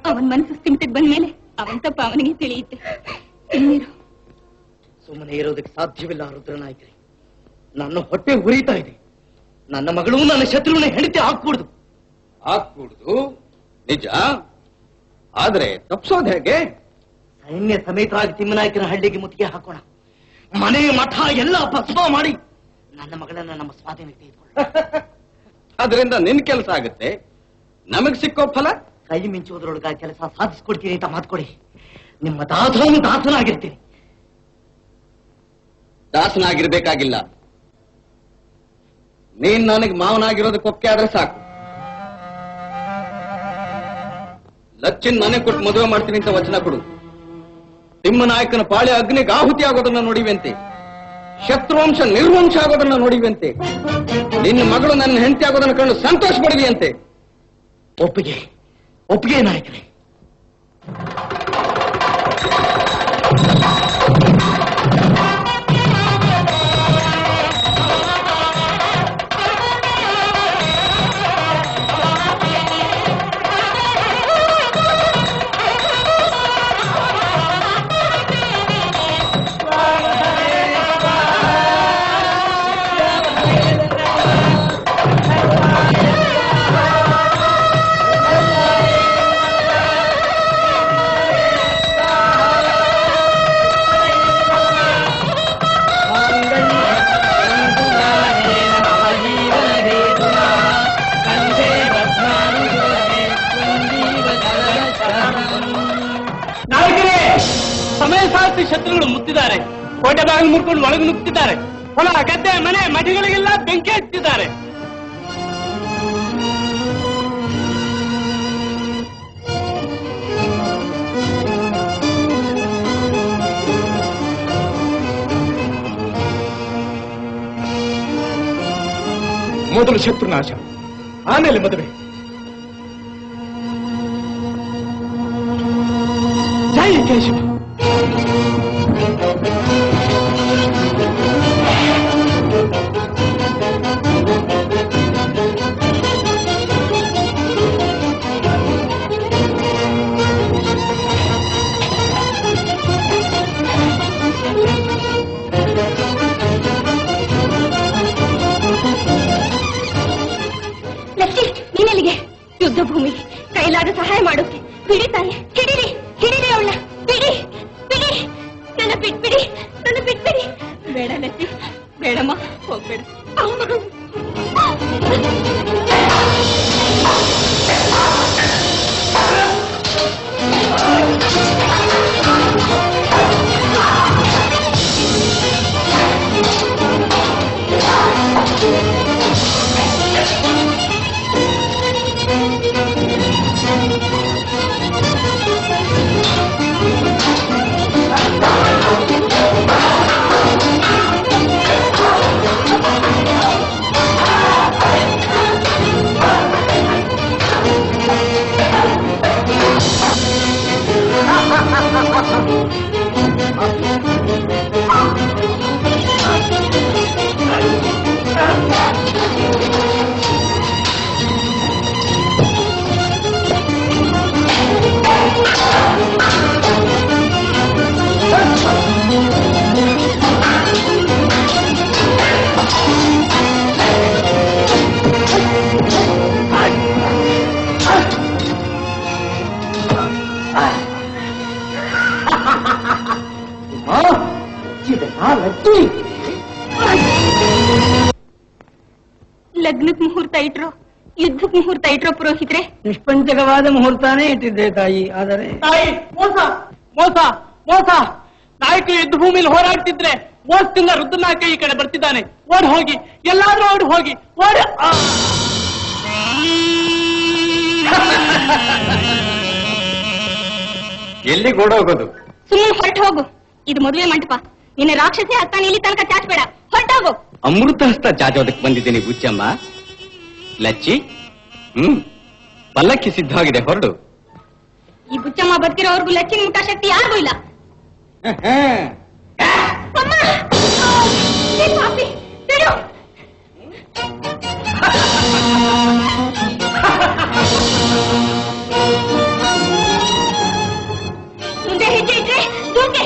ಅವನ್ ಮನಸ್ಸು ಸಿಂಟಕ್ಕೆ ಬಂದ ಮೇಲೆ ಅವನ್ ತಪ್ಪ ಅವನಿಗೆ ತಿಳಿಯುತ್ತೆ. ಸುಮ್ಮನೆ ಇರೋದಕ್ಕೆ ಸಾಧ್ಯವಿಲ್ಲ ರುದ್ರನಾಯಕರೇ. ನನ್ನ ಹೊಟ್ಟೆ ಉರಿತಾ ಇದೆ. ನನ್ನ ಮಗಳು ನನ್ನ ಶತ್ರುವಿನ ಹೆಂಡತಿ ಹಾಕೂಡುದು. ನಿಜ, ಆದ್ರೆ ತಪ್ಪಿಸೋದು ಹೇಗೆ? ಸೈನ್ಯ ಸಮೇತರಾಗಿ ತಿಮ್ಮನಾಯಕನ ಹಳ್ಳಿಗೆ ಮುತ್ತಿಗೆ ಹಾಕೋಣ. ಮನೆ ಮಠ ಎಲ್ಲ ಭಸ್ಮ ಮಾಡಿ ನನ್ನ ಮಗಳನ್ನ ನಮ್ಮ ಸ್ವಾಧೀನಕ್ಕೆ ತೆಗೆದುಕೊಳ್ಳ. ಅದರಿಂದ ನಿನ್ ಕೆಲಸ ಆಗುತ್ತೆ, ನಮಗ್ ಸಿಕ್ಕೋ ಫಲ? ಕೈ ಮಿಂಚುವುದರೊಳಗ ಕೆಲಸ ಸಾಧಿಸ್ಕೊಡ್ತೀನಿ ಅಂತ ಮಾತ್ಕೊಡಿ. ನಿಮ್ಮ ದಾಸನಾಗಿರ್ತೀನಿ. ದಾಸನಾಗಿರ್ಬೇಕಾಗಿಲ್ಲ, ನೀನ್ ನನಗೆ ಮಾವನಾಗಿರೋದಕ್ಕೆ ಒಪ್ಪಿಗೆ ಆದ್ರೆ ಸಾಕು. ಲಚ್ಚಿನ್ ಮನೆ ಕೊಟ್ಟು ಮದುವೆ ಮಾಡ್ತೀನಿ ಅಂತ ವಚನ ಕೊಡು. ತಿಮ್ಮನಾಯಕನ ಪಾಳೆ ಅಗ್ನಿಗೆ ಆಹುತಿ ಆಗೋದನ್ನ ನೋಡಿವೆಂತೆ, ಶತ್ರುವಂಶ ನಿರ್ವಂಶ ಆಗೋದನ್ನ ನೋಡಿವೆಂತೆ, ನಿನ್ನ ಮಗಳು ನನ್ನ ಹೆಂಡತಿ ಆಗೋದನ್ನ ಕಂಡು ಸಂತೋಷ ಪಡುವಿಯಂತೆ. ಒಪ್ಪಿಗೆ ನಾಯಕರೇ. ಶತ್ರುಗಳು ಮುತ್ತಿದ್ದಾರೆ. ಕೋಟೆ ಬಾಗಿಲು ಮುರ್ಕೊಂಡು ಒಳಗೆ ನುಗ್ತಿದ್ದಾರೆ. ಹೊಲ ಗದ್ದೆ ಮನೆ ಮಠಗಳಿಗೆಲ್ಲ ಬೆಂಕಿ ಹಚ್ಚಿದ್ದಾರೆ. ಮೊದಲು ಶತ್ರುನಾಶ, ಆಮೇಲೆ ಮದುವೆ. ಜೈ ಕೇಶವ. ನೀನೆಲ್ಲಿಗೆ? ಯುದ್ಧ ಭೂಮಿಗೆ ಕೈಲಾದ ಸಹಾಯ ಮಾಡೋಕೆ. ಬಿಡಿ ತಾಯಿ, ಹಿಡಿರಿ ಅವಳ, ಬಿಡಿ ಬಿಡಿ. ನನ್ನ ಬಿಟ್ಬಿಡಿ, ನನ್ನ ಬಿಟ್ಬಿಡಿ. ಬೇಡ ಲಚ್ಚಿ, ಬೇಡಮ್ಮ, ಹೋಗ್ಬೇಡ. ಲಗ್ನಕ್ ಮುಹೂರ್ತ ಇಟ್ರು, ಯುದ್ಧಕ್ ಮುಹೂರ್ತ ಇಟ್ರೋ ಪುರೋಹಿತ್ರೆ? ನಿಷ್ಪಂಚಕವಾದ ಮುಹೂರ್ತಾನೇ ಇಟ್ಟಿದ್ದೆ ತಾಯಿ. ಆದರೆ ತಾಯಿ, ಮೋಸ ಮೋಸ ಮೋಸ! ನಾಯಕ ಯುದ್ಧ ಭೂಮಿಲಿ ಹೋರಾಡ್ತಿದ್ರೆ ಮೋಸದಿಂದ ರುದ್ರನಾಯಕ ಈ ಕಡೆ ಬರ್ತಿದ್ದಾನೆ. ಓಡ್ ಹೋಗಿ, ಎಲ್ಲಾದ್ರೂ ಓಡ್ ಹೋಗಿ, ಓಡ್! ಎಲ್ಲಿಗೆ ಓಡೋಗೋದು? ಸುಮ್ಮನೆ ಹೊರಟು ಹೋಗು. ಇದು ಮದುವೆ ಮಂಟಪ. ನಿನ್ನ ರಾಕ್ಷಸಿ ಹತ್ತಾನೆ ಇಲ್ಲಿ ತನಕ ಚಾಚಬೇಡ. ಹೊರಟೋಗು. ಅಮೃತ ಹಸ್ತ ಚಾಚೋದಕ್ಕೆ ಬಂದಿದ್ದೀನಿ ಬುಚ್ಚಮ್ಮ. ಲಚ್ಚಿ, ಪಲ್ಲಕ್ಕಿ ಸಿದ್ಧವಾಗಿದೆ, ಹೊರಡು. ಈ ಬುಚ್ಚಮ್ಮ ಬರ್ತಿರೋವರೆಗೂ ಲಚ್ಚಿನ ಮುಟ್ಟ ಶಕ್ತಿ ಯಾರಿಗೂ ಇಲ್ಲ. ಅಮ್ಮ! ಏ ಪಾಪಿ, ಬಿಡು. ಮುಂದೆ ಹೆಜ್ಜೆ ಇಟ್ರೆ ದೂಕೆ.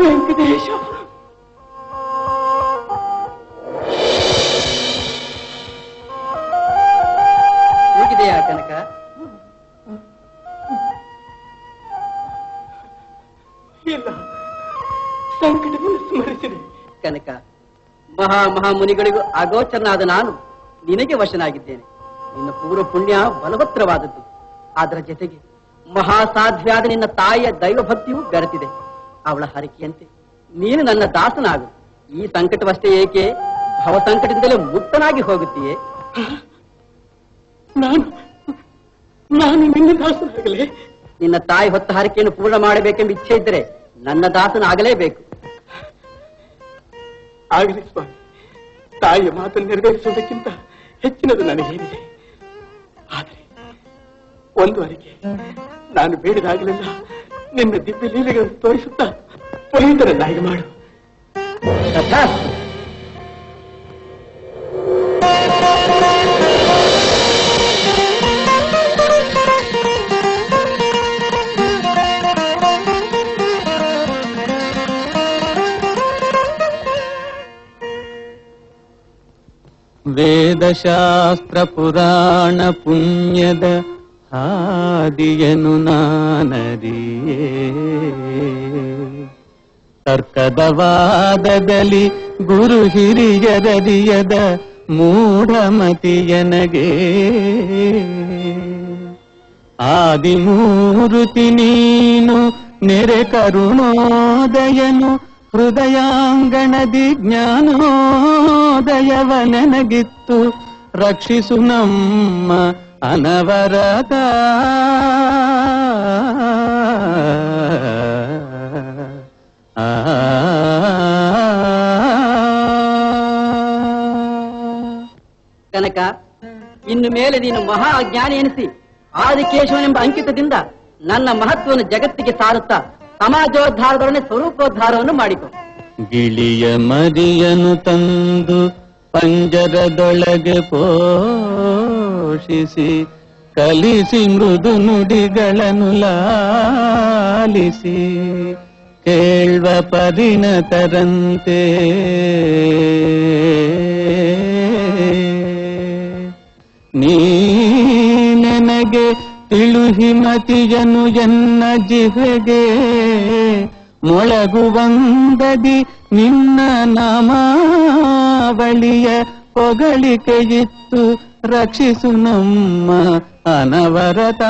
ವೆಂಕಟೇಶ, ಹೇಗಿದೆಯಾ ಕನಕ? ಇಲ್ಲ, ಸಂಕಟವನ್ನು ಸ್ಮರಿಸಿದೆ. ಕನಕ, ಮಹಾಮುನಿಗಳಿಗೂ ಅಗೋಚರನಾದ ನಾನು ನಿನಗೆ ವಶನಾಗಿದ್ದೇನೆ. ನಿನ್ನ ಪೂರ್ವ ಪುಣ್ಯ ಬಲವತ್ತರವಾದದ್ದು. ಅದರ ಜೊತೆಗೆ ಮಹಾಸಾಧ್ವಿಯಾದ ನಿನ್ನ ತಾಯಿಯ ದೈವಭಕ್ತಿಯೂ ಬೆರೆತಿದೆ. ಅವಳ ಹರಕೆಯಂತೆ ನೀನು ನನ್ನ ದಾಸನಾಗು. ಈ ಸಂಕಟವಷ್ಟೇ ಏಕೆ, ಭವ ಸಂಕಟದಿಂದಲೇ ಮುಕ್ತನಾಗಿ ಹೋಗುತ್ತೀಯೇ. ನಾನು ನಿನ್ನ ದಾಸನಾಗಲೇ? ನಿನ್ನ ತಾಯಿ ಹೊತ್ತ ಹರಕೆಯನ್ನು ಪೂರ್ಣ ಮಾಡಬೇಕೆಂಬ ಇಚ್ಛೆ ಇದ್ದರೆ ನನ್ನ ದಾಸನಾಗಲೇಬೇಕು. ಆಗಲಿ ಸ್ವಾಮಿ, ತಾಯಿಯ ಮಾತನ್ನು ನೆರವೇರಿಸುವುದಕ್ಕಿಂತ ಹೆಚ್ಚಿನದು ನನಗೇನಿದೆ. ಆದರೆ ಒಂದು ಅರಿಕೆ, ನಾನು ಬೇಡಿದಾಗಲೆಲ್ಲ ನಿನ್ನ ದಿವ್ಯ ಲೀಲೆಗಳನ್ನು ತೋರಿಸುತ್ತಾ ಪುನೀತರನ್ನಾಗಿ ಮಾಡು. ವೇದಶಾಸ್ತ್ರ ಪುರಾಣ ಪುಣ್ಯದ ಹಾದಿಯನು ನಾನರಿಯೇ, ತರ್ಕದ ವಾದದಲ್ಲಿ ಗುರು ಹಿರಿಯರರಿಯದ ಮೂಢಮತಿಯನಗೆ, ಆದಿಮೂರುತಿ ನೀನು ನೆರೆ ಕರುಣೋದಯನು, ಹೃದಯಾಂಗಣದಿ ಜ್ಞಾನೋದಯವ ನನಗಿತ್ತು, ರಕ್ಷಿಸು ನಮ್ಮ ಅನವರತ. ಕನಕ, ಇನ್ನು ಮೇಲೆ ನೀನು ಮಹಾ ಅಜ್ಞಾನಿ ಎನಿಸಿ ಆದಿಕೇಶವನೆಂಬ ಅಂಕಿತದಿಂದ ನನ್ನ ಮಹತ್ವವನ್ನು ಜಗತ್ತಿಗೆ ಸಾರುತ್ತಾ ಸಮಾಜೋದ್ಧಾರದೊಡನೆ ಸ್ವರೂಪೋದ್ಧಾರವನ್ನು ಮಾಡಿಕೊ. ಗಿಳಿಯ ಮರಿಯನು ತಂದು ಪಂಜರದೊಳಗೆ ಪೋಷಿಸಿ, ಕಲಿಸಿ ಮೃದು ನುಡಿಗಳನ್ನು ಲಾಲಿಸಿ, ಕೇಳ್ವ ಪರಿಣತರಂತೆ ನೀ ನನಗೆ ತಿಳುಹಿಮತಿಯನು ಎನ್ನ ಜಿಹೆಗೆ, ಮೊಳಗುವಂದದಿ ನಿನ್ನ ನಾಮಾವಳಿಯ ಹೊಗಳಿಕೆಯಿತ್ತು, ರಕ್ಷಿಸು ನಮ್ಮ ಅನವರತ.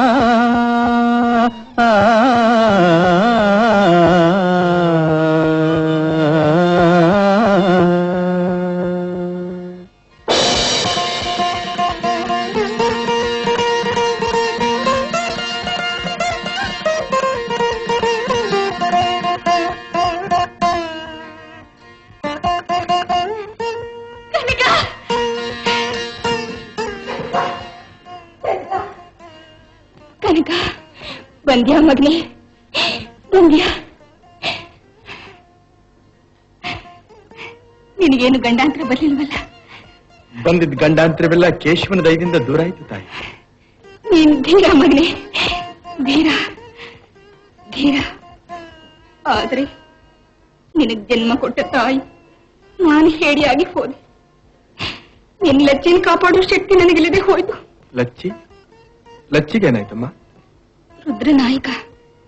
ಕನಕ, ಬಂದ್ಯಾ ಮಗನೇ, ಬಂದ್ಯಾ? ನಿನಗೇನು ಗಂಡಾಂತರ ಬರ್ಲಿಲ್ವಲ್ಲ? ಬಂದಿದ್ದ ಗಂಡಾಂತರವೆಲ್ಲ ಕೇಶವನ ದಯದಿಂದ ದೂರ ಆಯ್ತು ತಾಯಿ. ನೀನು ಧೀರ ಮಗನೇ, ಧೀರ ಧೀರ. ಆದ್ರೆ ನಿನಗ್ ಜನ್ಮ ಕೊಟ್ಟ ತಾಯಿ ನಾನು ಹೇಡಿಯಾಗಿ ಹೋದೆ. ನಿನ್ ಲಚ್ಚಿನ ಕಾಪಾಡೋ ಶಕ್ತಿ ನನಗಿಲ್ಲದೆ ಹೋಯ್ತು. ಲಚ್ಚಿಗೇನಾಯ್ತಮ್ಮ? ರುದ್ರನಾಯಕ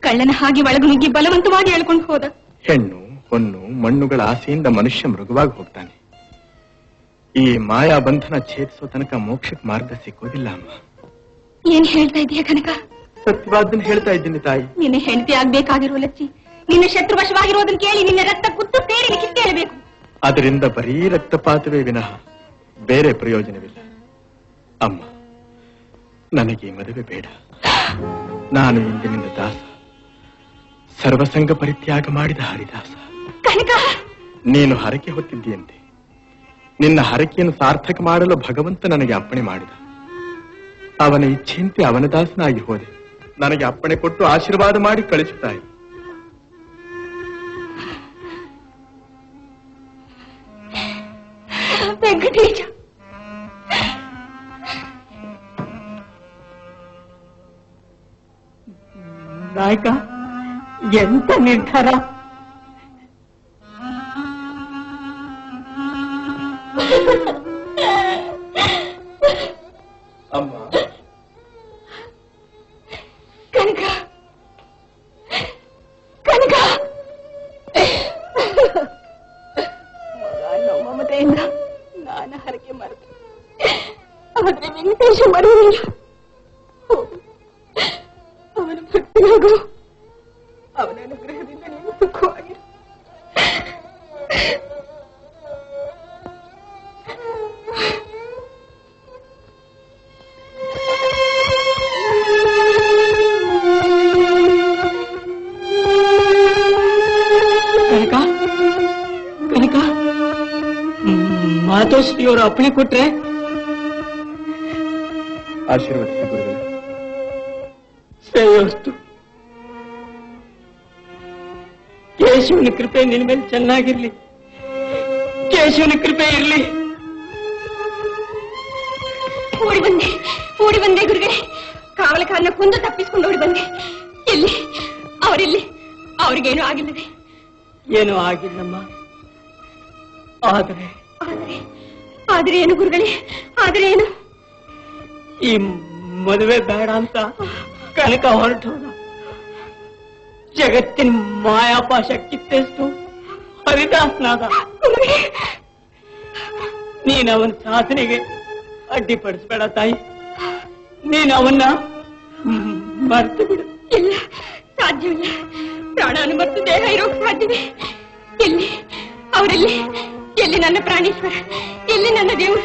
ಕಳ್ಳನ ಹಾಗೆ ಒಳಗು ನುಗ್ಗಿ ಬಲವಂತವಾಗಿ ಹೇಳ್ಕೊಂಡು ಹೋದ. ಹೆಣ್ಣು ಹೊನ್ನು ಮಣ್ಣುಗಳ ಆಸೆಯಿಂದ ಮನುಷ್ಯ ಮೃಗವಾಗಿ ಹೋಗ್ತಾನೆ. ಈ ಮಾಯಾ ಬಂಧನ ಛೇದಿಸೋ ತನಕ ಮೋಕ್ಷಕ್ಕೆ ಮಾರ್ಗ ಸಿಕ್ಕೋದಿಲ್ಲ ಅಮ್ಮ. ಏನ್ ಹೇಳ್ತಾ ಇದೀಯ ಕನಕ? ಸತ್ಯವಾದನ್ನು ಹೇಳ್ತಾ ಇದ್ದೀನಿ ತಾಯಿ. ನಿನ್ನ ಹೆಂಡತಿ ಆಗ್ಬೇಕಾಗಿರೋ ಲಚ್ಚಿ ನಿನ್ನ ಶತ್ರುವಶವಾಗಿರೋದನ್ನ ಕೇಳಿ ನಿನ್ನ ರಕ್ತ ಕುತ್ತು ಸೇರಿ ಕಿತ್ತೇಳಬೇಕು. ಅದರಿಂದ ಬರೀ ರಕ್ತಪಾತವೇ ವಿನಃ ಬೇರೆ ಪ್ರಯೋಜನವಿಲ್ಲ. ಅಮ್ಮ, ನನಗೆ ಮದುವೆ ಬೇಡ. ನಾನು ಇಂದಿನಿಂದ ದಾಸ, ಸರ್ವಸಂಗ ಪರಿತ್ಯಾಗ ಮಾಡಿದ ಹರಿದಾಸ. ಕನಕ, ನೀನು ಹರಕೆ ಹೊತ್ತಿದ್ದೀಯಂತೆ. ನಿನ್ನ ಹರಕೆಯನ್ನು ಸಾರ್ಥಕ ಮಾಡಲು ಭಗವಂತ ನನಗೆ ಅಪ್ಪಣೆ ಮಾಡಿದ. ಅವನ ಇಚ್ಛೆಯಂತೆ ಅವನ ದಾಸನಾಗಿ ಹೋದೆ. ನನಗೆ ಅಪ್ಪಣೆ ಕೊಟ್ಟು ಆಶೀರ್ವಾದ ಮಾಡಿ ಕಳಿಸುತ್ತಾಯಿ. ವೆಂಕಟೇಶ, ನಾಯಕ, ಎಂತ ನಿರ್ಧಾರ! ಅಮ್ಮ, ಕನಕ, ಕನಕ, ಮಮತೆಯಿಂದ ನಾನು ಹರಕೆ ಮರೆತೆ. ಆದ್ರೆ ವೆಂಕಟೇಶ ಮರೆಯಲಿಲ್ಲ. ಅವನ ಭಕ್ತಿಯಾಗು, ಅವನ ಅನುಗ್ರಹದಿಂದ ನೀನು ಸುಖವಾಗಿ. ಮಾತೋಶ್ರೀಯವರು ಅಪ್ಪಣೆ ಕೊಟ್ರೆ ಆಶೀರ್ವದಿಸಿ ಗುರುಗಳೇ. ಶ್ರೇಯೋಸ್ತು. ಕೇಶವನ ಕೃಪೆ ನಿನ್ ಮೇಲೆ ಚೆನ್ನಾಗಿರ್ಲಿ. ಕೇಶವನ ಕೃಪೆ ಇರ್ಲಿ. ಓಡಿ ಬಂದೆ ಗುರುಗಳೇ. ಕಾವಲಕಾರನ ಕೊಂದು ತಪ್ಪಿಸ್ಕೊಂಡು ಓಡಿ ಬಂದೆ. ಎಲ್ಲಿ ಅವರೆಲ್ಲಿ? ಅವ್ರಿಗೇನು ಆಗಿಲ್ಲದೆ? ಏನೂ ಆಗಿಲ್ಲಮ್ಮ. ಆದರೆ ಆದ್ರೆ ಏನು ಗುರುಗಳೇ? ಆದ್ರೆ ಏನು? ಈ ಮದುವೆ ಬೇಡ ಅಂತ ಕನಕ ಹೊರಟೋದ. ಜಗತ್ತಿನ ಮಾಯಾಪಾಶ ಕಿತ್ತೆಷ್ಟು ಹರಿದಾಸನಾದ. ನೀನ್ ಅವನ ಸಾಧನೆಗೆ ಅಡ್ಡಿಪಡಿಸ್ಬೇಡ ತಾಯಿ. ನೀನ್ ಅವನ್ನ ಮರ್ತು ಬಿಡು. ಇಲ್ಲ, ಸಾಧ್ಯವಿಲ್ಲ. ಪ್ರಾಣವನ್ನು ಮರೆತು ದೇಹ ಇರೋಕ್ ಸಾಧ್ಯವೇ? ಎಲ್ಲಿ ಅವರೆಲ್ಲಿ? ಎಲ್ಲಿ ನನ್ನ ಪ್ರಾಣೇಶ್ವರ? ಎಲ್ಲಿ ನನ್ನ ದೇವರು?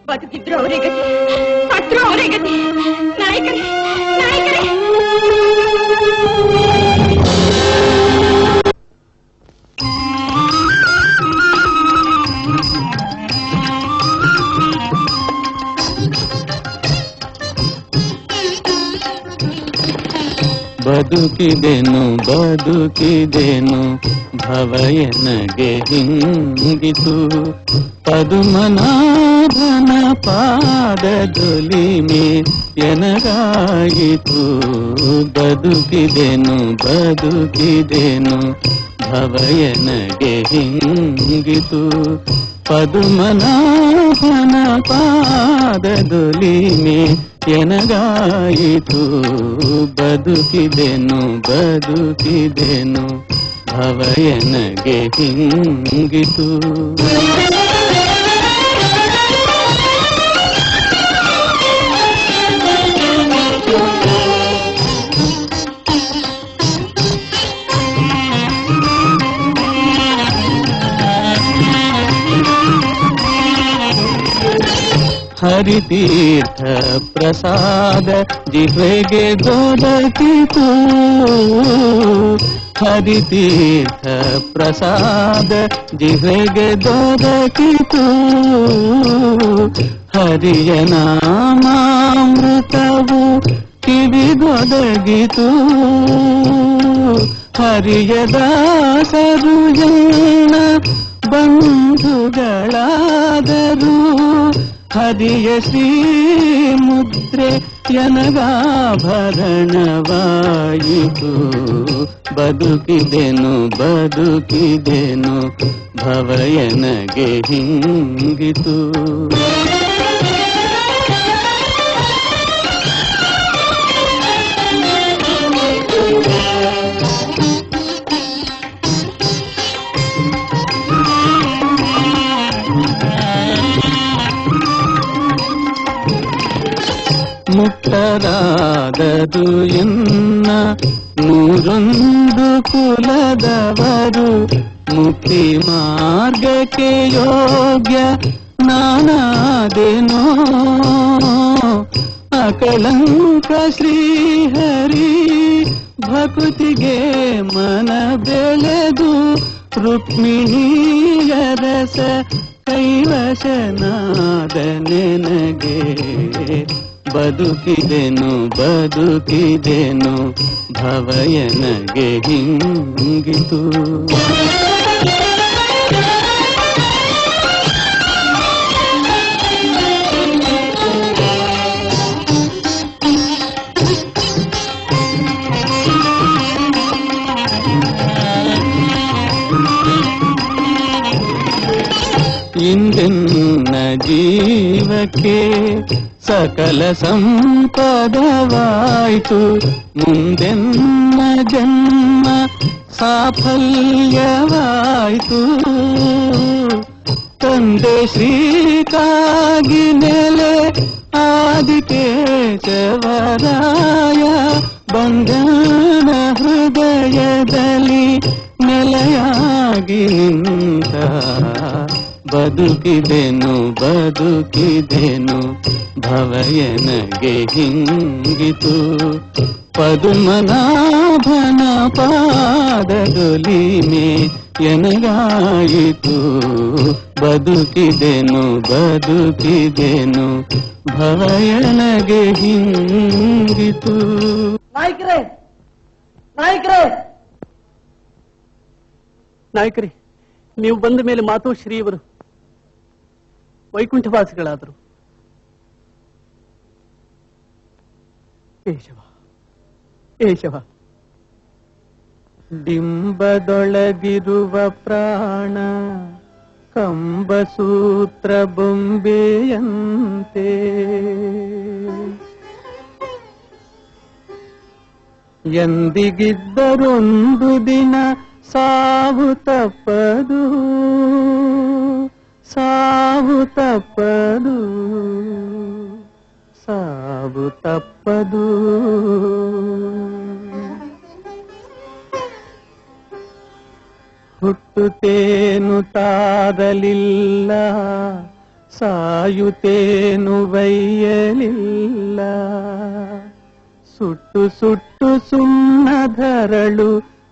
ಬದುಕಿದ್ರು ಅವರೇ ಗತಿ, ಸತ್ರು ಅವರೇ ಗತಿ. ನಾಯಕರೇ, ನಾಯಕರೇ! ಬದುಕಿದೆನು ಭವಯನಗೆ ಹಿಂಗಿತು ಪದುಮನಾಭನ ಪಾದದೊಲಿಮೆ ಎನಗಾಯಿತು. ಬದುಕಿದೆನು ಭವಯನಗೆ ಹಿಂಗಿತು ಪದುಮನಾಭನ ಪಾದದೊಲಿಮೆ ಎನಗಾಯಿತು. ಬದುಕಿದೆನು ಭವಯನಗೆ ಹಿಂಗಿತು. ಹರಿತೀರ್ಥ ಪ್ರಸಾದ ಜಿಹ್ವೆಗೆ ದೊರಕಿತು. ಹರಿತೀರ್ಥ ಪ್ರಸಾದ ಜಿಹ್ವೆಗೆ ದೊರಕಿತು. ಹರಿಯ ನಾಮಾಮೃತವು ಕಿವಿಗೊದಗಿತು. ಹರಿಯ ದಾಸರು ಎಲ್ಲ ಬಂಧುಗಳಾದರು. ಹರಿಯ ಶ್ರೀ ಮುದ್ರೆ ಯನಗಾಭರಣವಾಯಿತು. ಬದುಕಿದೆನು ಭವಯನಗೆ ಹಿಂಗಿತು. ಮುಕ್ತರಾದರು ಎನ್ನ ನೂರೊಂದು ಕುಲದವರು. ಮುಕ್ತಿ ಮಾರ್ಗಕ್ಕೆ ಯೋಗ್ಯ ನಾನಾದೆನೋ. ಅಕಳಂಕ ಶ್ರೀಹರಿ ಭಕುತಿಗೆ ಮನ ಬೆಳೆದು. ರುಕ್ಮಿಣಿಯ ರಸ ಕೈವಶನಾದ ನೆನಗೆ. ಬದುಕಿದೆನು ಭವಯನಗೆ ಹಿಂಗಿತು. ಇಂದೆನ್ನ ಜೀವಕ್ಕೆ ಸಕಲ ಸಂಪದವಾಯಿತು. ಮುಂದೆನ್ನ ಜನ್ಮ ಸಾಫಲ್ಯವಾಯಿತು. ತಂದೆ ಶ್ರೀಕಾಗಿ ನೆಲೆ ಆದಿಕೇಶವರಾಯ. ಬಂಧನ ಹೃದಯದಲ್ಲಿ ನೆಲೆಯಾಗಿ ಭವಯನಗಾಗಿ ನಿಂತ ಬದುಕಿದೆನು ಭವಯನಗೆ ಹಿಂಗಿತು ಪದುಮನಾಭನ ಪಾದದೊಲಿಮೆ ಎನಗಾಯಿತು ಬದುಕಿದೆನು ಭವಯನಗೆ ಹಿಂಗಿತು. ನಾಯಕರೇ ನಾಯಕರೇ, ನೀವು ಬಂದ ಮೇಲೆ ಮಾತು ಶ್ರೀಯವರು ವೈಕುಂಠವಾಸಿಗಳಾದರು. ಕೇಶವ ಡಿಂಬದೊಳಗಿರುವ ಪ್ರಾಣ ಕಂಬಸೂತ್ರ ಬೊಂಬೆಯಂತೆ ಎಂದಿಗಿದ್ದರೊಂದು ದಿನ ಸಾವು ತಪ್ಪದು ಹುಟ್ಟುತ್ತೇನು ತಾರಲಿಲ್ಲ ಸಾಯುತ್ತೇನು ಬೈಯಲಿಲ್ಲ ಸುಟ್ಟು ಸುಣ್ಣಧರಳು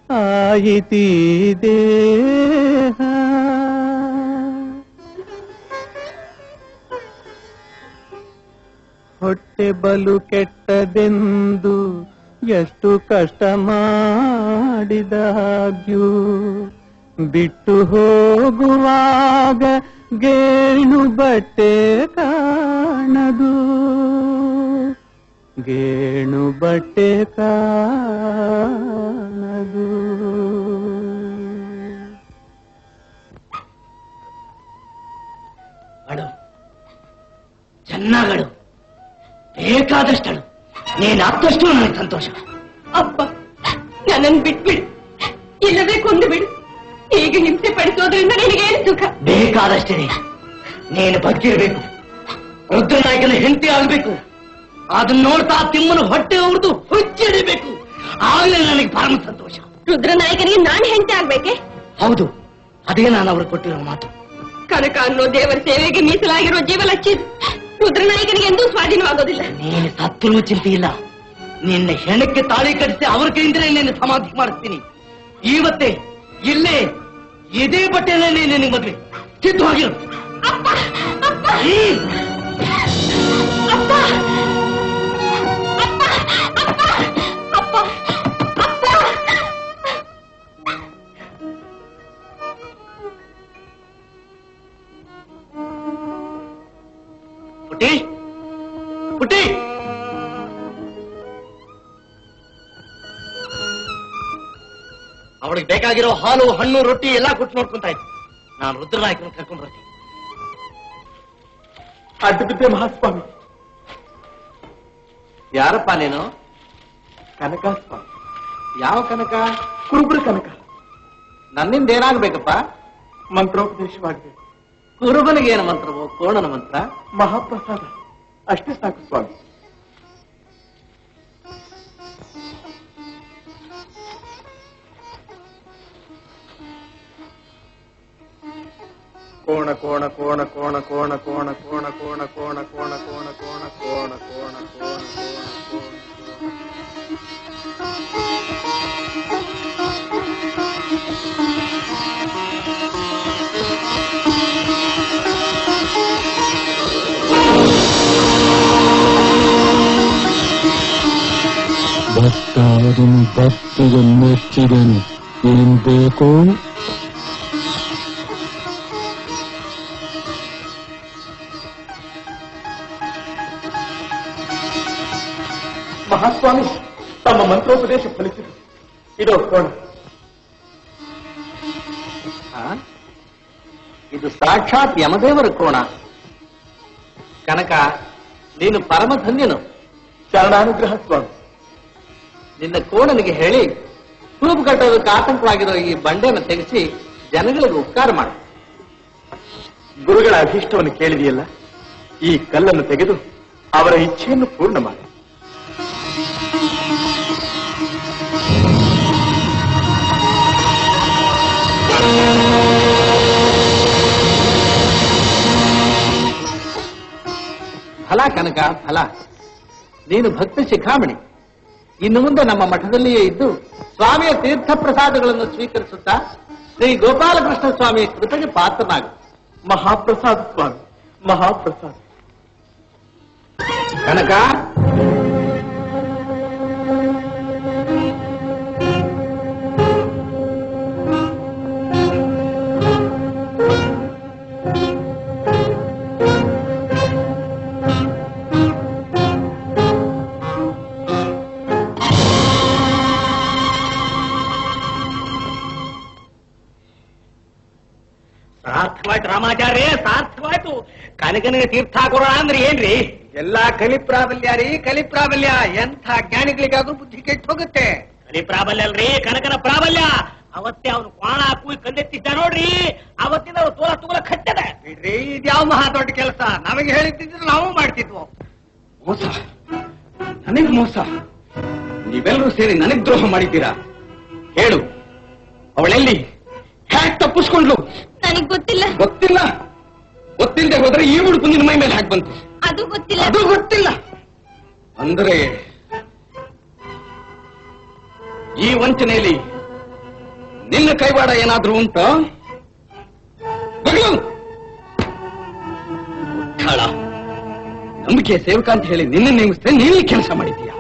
ಆಯಿತೀ ದೇಹ ಹೊಟ್ಟೆ ಬಲು ಕೆಟ್ಟದೆಂದು ಎಷ್ಟು ಕಷ್ಟ ಮಾಡಿದಾಗ್ಯೂ ಬಿಟ್ಟು ಹೋಗುವಾಗ ಗೇಣು ಬಟ್ಟೆ ಕಾಣದು ಅಳು ಚೆನ್ನಾಗಳು ಬೇಕಾದಷ್ಟಳು ನೀನಾದಷ್ಟು ನನಗೆ ಸಂತೋಷ. ಅಪ್ಪ, ನನ್ನನ್ನು ಬಿಟ್ಬಿಡು, ಇಲ್ಲವೇ ಕೊಂದು ಬಿಡು. ಈಗ ಹಿಂಸೆ ಪಡಿಸೋದ್ರಿಂದ ನಿನಗೇನು ಸುಖ? ಬೇಕಾದಷ್ಟೇ ನೀನು ಬದುಕಿರ್ಬೇಕು, ರುದ್ರನಾಯಕನ ಹೆಂಡತಿ ಆಗ್ಬೇಕು. ಅದನ್ನ ನೋಡ್ತಾ ತಿಮ್ಮನ ಹೊಟ್ಟೆ ಹೊಡೆದು ಹುಚ್ಚಿಡಿಬೇಕು. ಆಗ್ಲೇ ನನಗೆ ಪರಮ ಸಂತೋಷ. ರುದ್ರನಾಯಕನಿಗೆ ನಾನು ಹೆಂಡತಿ ಆಗ್ಬೇಕೆ? ಹೌದು, ಅದೇ ನಾನು ಅವ್ರಿಗೆ ಕೊಟ್ಟಿರೋ ಮಾತು. ಕನಕ ಅನ್ನೋ ದೇವರ ಸೇವೆಗೆ ಮೀಸಲಾಗಿರೋ ಜೀವಲಕ್ಷಿ ರುದ್ರನಾಯಕನಿಗೆ ಎಂದೂ ಸ್ವಾಧೀನವಾಗೋದಿಲ್ಲ. ನೀನು ಸತ್ತರೂ ಚಿಂತೆ ಇಲ್ಲ. ನಿನ್ನ ಹೆಣಕ್ಕೆ ತಾಳಿ ಕಟ್ಟಿಸಿ ಅವ್ರ ಕೈಯಿಂದಲೇ ನಿನ್ನ ಸಮಾಧಿ ಮಾಡಿಸ್ತೀನಿ. ಇವತ್ತೇ ಇಲ್ಲೇ ಇದೇ ಬಟ್ಟೆನಲ್ಲಿ ನಿನಗೆ ಮದುವೆ ಸಿದ್ಧವಾಗಿರು. ಪುಟ್ಟಿ ಪುಟ್ಟಿ, ಅವಳಿಗೆ ಬೇಕಾಗಿರೋ ಹಾಲು ಹಣ್ಣು ರೊಟ್ಟಿ ಎಲ್ಲಾ ಕೊಟ್ಟು ನೋಡ್ಕೊಂತ ಇದ್ದೆ. ನಾನು ರುದ್ರನಾಯಕನ ಕರ್ಕೊಂಡು ಬರ್ತೀನಿ. ಅಡ್ಡ ಬಿದ್ದೆ ಮಹಾಸ್ವಾಮಿ. ಯಾರಪ್ಪ ನೀನು? ಕನಕ ಸ್ವಾಮಿ. ಯಾವ ಕನಕ? ಕುರುಬರ ಕನಕ. ನನ್ನಿಂದ ಏನಾಗ್ಬೇಕಪ್ಪ? ಮಂತ್ರೋಪದೇಶವಾಗಬೇಕು. ಕುರುಬನಿಗೆ ಏನು ಮಂತ್ರವೋ? ಕೋಣನ ಮಂತ್ರ? ಮಹಾಪ್ರಸಾದ ಅಷ್ಟೇ ಸಾಕು ಸ್ವಾಮಿ. ಕೋಣ ಕೋಣ ಕೋಣ ಕೋಣ ಕೋಣ ಕೋಣ ಕೋಣ ಕೋಣ ಕೋಣ ಕೋಣ ಕೋಣ ಕೋಣ ಕೋಣ ಕೋಣ ಕೋಣ ಭಕ್ತಾರನು ಭಕ್ತಿಗೆ ಮೆಚ್ಚಿದನು. ಏನ್ ಬೇಕೋ? ಮಹಾಸ್ವಾಮಿ, ತಮ್ಮ ಮಂತ್ರೋಪದೇಶ ಫಲಿಸಿತು. ಇದೋ ಕೋಣ. ಇದು ಸಾಕ್ಷಾತ್ ಯಮದೇವರ ಕೋಣ. ಕನಕ, ನೀನು ಪರಮಧನ್ಯನು. ಶರಣಾನುಗ್ರಹ ಸ್ವಾಮಿ. ನಿನ್ನ ಕೋಣನಿಗೆ ಹೇಳಿ ತೂಪು ಕಟ್ಟೋದಕ್ಕೆ ಆತಂಕವಾಗಿರೋ ಈ ಬಂಡೆಯನ್ನು ತೆಗೆಸಿ ಜನಗಳಿಗೆ ಉಪಕಾರ ಮಾಡು. ಗುರುಗಳ ಅಭೀಷ್ಟವನ್ನು ಕೇಳಿದೆಯಲ್ಲ, ಈ ಕಲ್ಲನ್ನು ತೆಗೆದು ಅವರ ಇಚ್ಛೆಯನ್ನು ಪೂರ್ಣ ಮಾಡಿ. ಫಲ ಕನಕ ಫಲ. ನೀನು ಭಕ್ತ ಶಿಖಾಮಣಿ. ಇನ್ನು ಮುಂದೆ ನಮ್ಮ ಮಠದಲ್ಲಿಯೇ ಇದ್ದು ಸ್ವಾಮಿಯ ತೀರ್ಥ ಪ್ರಸಾದಗಳನ್ನು ಸ್ವೀಕರಿಸುತ್ತಾ ಶ್ರೀ ಗೋಪಾಲಕೃಷ್ಣ ಸ್ವಾಮಿಯ ಕೃಪೆಗೆ ಪಾತ್ರನಾಗು. ಮಹಾಪ್ರಸಾದ ಸ್ವಾಮಿ, ಮಹಾಪ್ರಸಾದ. ಕನಕ, ಸಾರ್ಥವಾಯ್ತು ರಾಮಾಚಾರ್ಯ, ಸಾರ್ಥವಾಯ್ತು. ಕನಕನಿಗೆ ತೀರ್ಥ ಕೊಡೋಣ ಅಂದ್ರೆ ಏನ್ರಿ? ಎಲ್ಲಾ ಕಲಿಪ್ರಾಬಲ್ಯ ರೀ, ಕಲಿಪ್ರಾಬಲ್ಯ. ಎಂಥ ಜ್ಞಾನಿಗಳಿಗಾದ್ರೂ ಬುದ್ಧಿ ಕೆಟ್ಟು ಹೋಗುತ್ತೆ. ಕಲಿಪ್ರಾಬಲ್ಯ ಅಲ್ರಿ, ಕನಕನ ಪ್ರಾಬಲ್ಯ. ಅವತ್ತೇ ಅವನು ಕ್ವಾಣ ಕೂಗಿ ಕಲ್ಲೆತ್ತಿದ್ದ ನೋಡ್ರಿ, ಅವತ್ತಿಂದ ಅವ್ರು ತೋಲ ತೂಲ ಕಟ್ಟದ ಬಿಡ್ರಿ. ಇದ್ಯಾವ ಮಹಾ ದೊಡ್ಡ ಕೆಲಸ. ನಮಗೆ ಹೇಳಿದ್ದಿದ್ರೆ ನಾವು ಮಾಡ್ತಿದ್ವು. ಮೋಸ, ನನಗ್ ಮೋಸ. ನೀವೆಲ್ಲರೂ ಸೇರಿ ನನಗ್ ದ್ರೋಹ ಮಾಡಿದ್ದೀರಾ. ಹೇಳು, ಅವಳೆಲ್ಲಿ? ಹ್ಯಾಕ್ ತಪ್ಪಿಸ್ಕೊಂಡ್ಲು? ನನಗ್ ಗೊತ್ತಿಲ್ಲ. ಗೊತ್ತಿಲ್ಲ? ಗೊತ್ತಿಲ್ಲದೆ ಹೋದ್ರೆ ಈ ಉಡುಪು ನಿನ್ನ ಮೈ ಮೇಲೆ ಹಾಕಿ ಬಂತು. ಅದು ಗೊತ್ತಿಲ್ಲ. ಅದು ಗೊತ್ತಿಲ್ಲ ಅಂದ್ರೆ ಈ ವಂಚನೆಯಲ್ಲಿ ನಿನ್ನ ಕೈವಾಡ ಏನಾದ್ರೂ ಉಂಟಾ? ನಂಬಿಕೆ ಸೇವಕ ಅಂತ ಹೇಳಿ ನಿನ್ನ ನೇಮಿಸ್ತೇ ನೀನೇ ಕೆಲಸ ಮಾಡಿದ್ದೀಯ.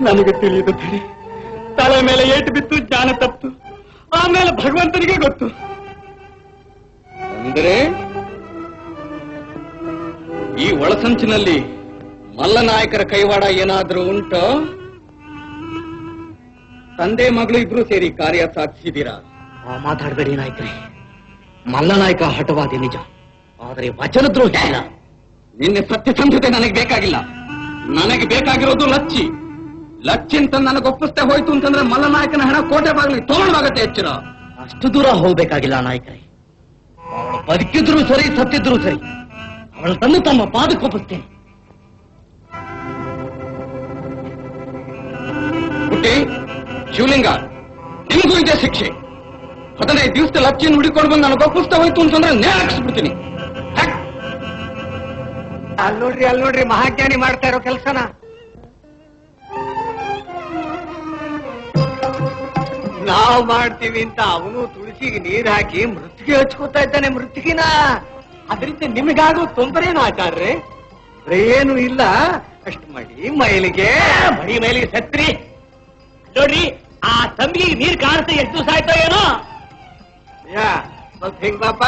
ನನಗೆ ತಿಳಿಯದು ಬಿಡಿ. ತಲೆ ಮೇಲೆ ಏಟು ಬಿತ್ತು, ಜ್ಞಾನ ತಪ್ಪು. ಆಮೇಲೆ ಭಗವಂತನಿಗೆ ಗೊತ್ತು. ಅಂದರೆ ಈ ಒಳಸಂಚಿನಲ್ಲಿ ಮಲ್ಲನಾಯಕರ ಕೈವಾಡ ಏನಾದ್ರೂ ಉಂಟೋ? ತಂದೆ ಮಗಳು ಇಬ್ರು ಸೇರಿ ಕಾರ್ಯ ಸಾಧಿಸಿದ್ದೀರಾ? ಮಾತಾಡಬೇಡಿ ನಾಯಕರೇ. ಮಲ್ಲನಾಯಕ ಹಠವಾದಿ ನಿಜ, ಆದರೆ ವಚನದ್ರೋಹ ಇಲ್ಲ. ನಿನ್ನೆ ಸತ್ಯಸಂಧತೆ ನನಗೆ ಬೇಕಾಗಿಲ್ಲ. ನನಗೆ ಬೇಕಾಗಿರೋದು ಲಚ್ಚಿ. ಲಚ್ಚಿ ಅಂತ ನನಗೊಪ್ಪಿಸ್ತೇ ಹೋಯ್ತು ಅಂತಂದ್ರೆ ಮಲ್ಲನಾಯಕನ ಹಣ ಕೋಟೆ ಬಾಗಿಲಿ ತೋರಣವಾಗತ್ತೆ. ಎಚ್ಚರ. ಅಷ್ಟು ದೂರ ಹೋಗ್ಬೇಕಾಗಿಲ್ಲ ನಾಯಕರೇ. ಅವಳು ಬದುಕಿದ್ರು ಸರಿ, ಸತ್ತಿದ್ರು ಸರಿ, ಅವಳ ತಂದು ತಮ್ಮ ಪಾದಕ್ಕೊಪ್ಪಿಸ್ತೇನೆ. ಹುಟ್ಟಿ ಶಿವಲಿಂಗ, ನಿಮಗೂ ಇದೆ ಶಿಕ್ಷೆ. 15 ದಿವಸದ ಲಚ್ಚಿಯನ್ನು ಹುಡುಕೊಂಡು ಬಂದು ನನಗೊಪ್ಪಿಸ್ತಾ ಹೋಯ್ತು ಅಂತಂದ್ರೆ ನೇರ ಹಾಕಿಸ್ಬಿಡ್ತೀನಿ. ಅಲ್ಲಿ ನೋಡ್ರಿ ಮಹಾಜ್ಞಾನಿ ಮಾಡ್ತಾ ಇರೋ ಕೆಲಸನ. ನಾವು ಮಾಡ್ತೀವಿ ಅಂತ ಅವನು ತುಳಸಿಗೆ ನೀರು ಹಾಕಿ ಮೃತ್ತಿಗೆ ಹಚ್ಕೋತಾ ಇದ್ದಾನೆ. ಮೃತ್ತಿಗೆನ ಅದರಿಂದ ನಿಮಗಾಗೋ ತೊಂದರೆನೂ ಆಚಾರ್ರೆ? ಏನು ಇಲ್ಲ, ಅಷ್ಟು ಮಾಡಿ ಮೈಲಿಗೆ ಸತ್ರಿ. ನೋಡ್ರಿ, ಆ ತಂಬಿಗೆ ನೀರು ಕಾಣಿಸ್ತಾ ಎಷ್ಟು ದಿವಸ ಆಯ್ತೋ ಏನೋ. ಸ್ವಲ್ಪ ಹೆಂಗ್ ಬಾಪ.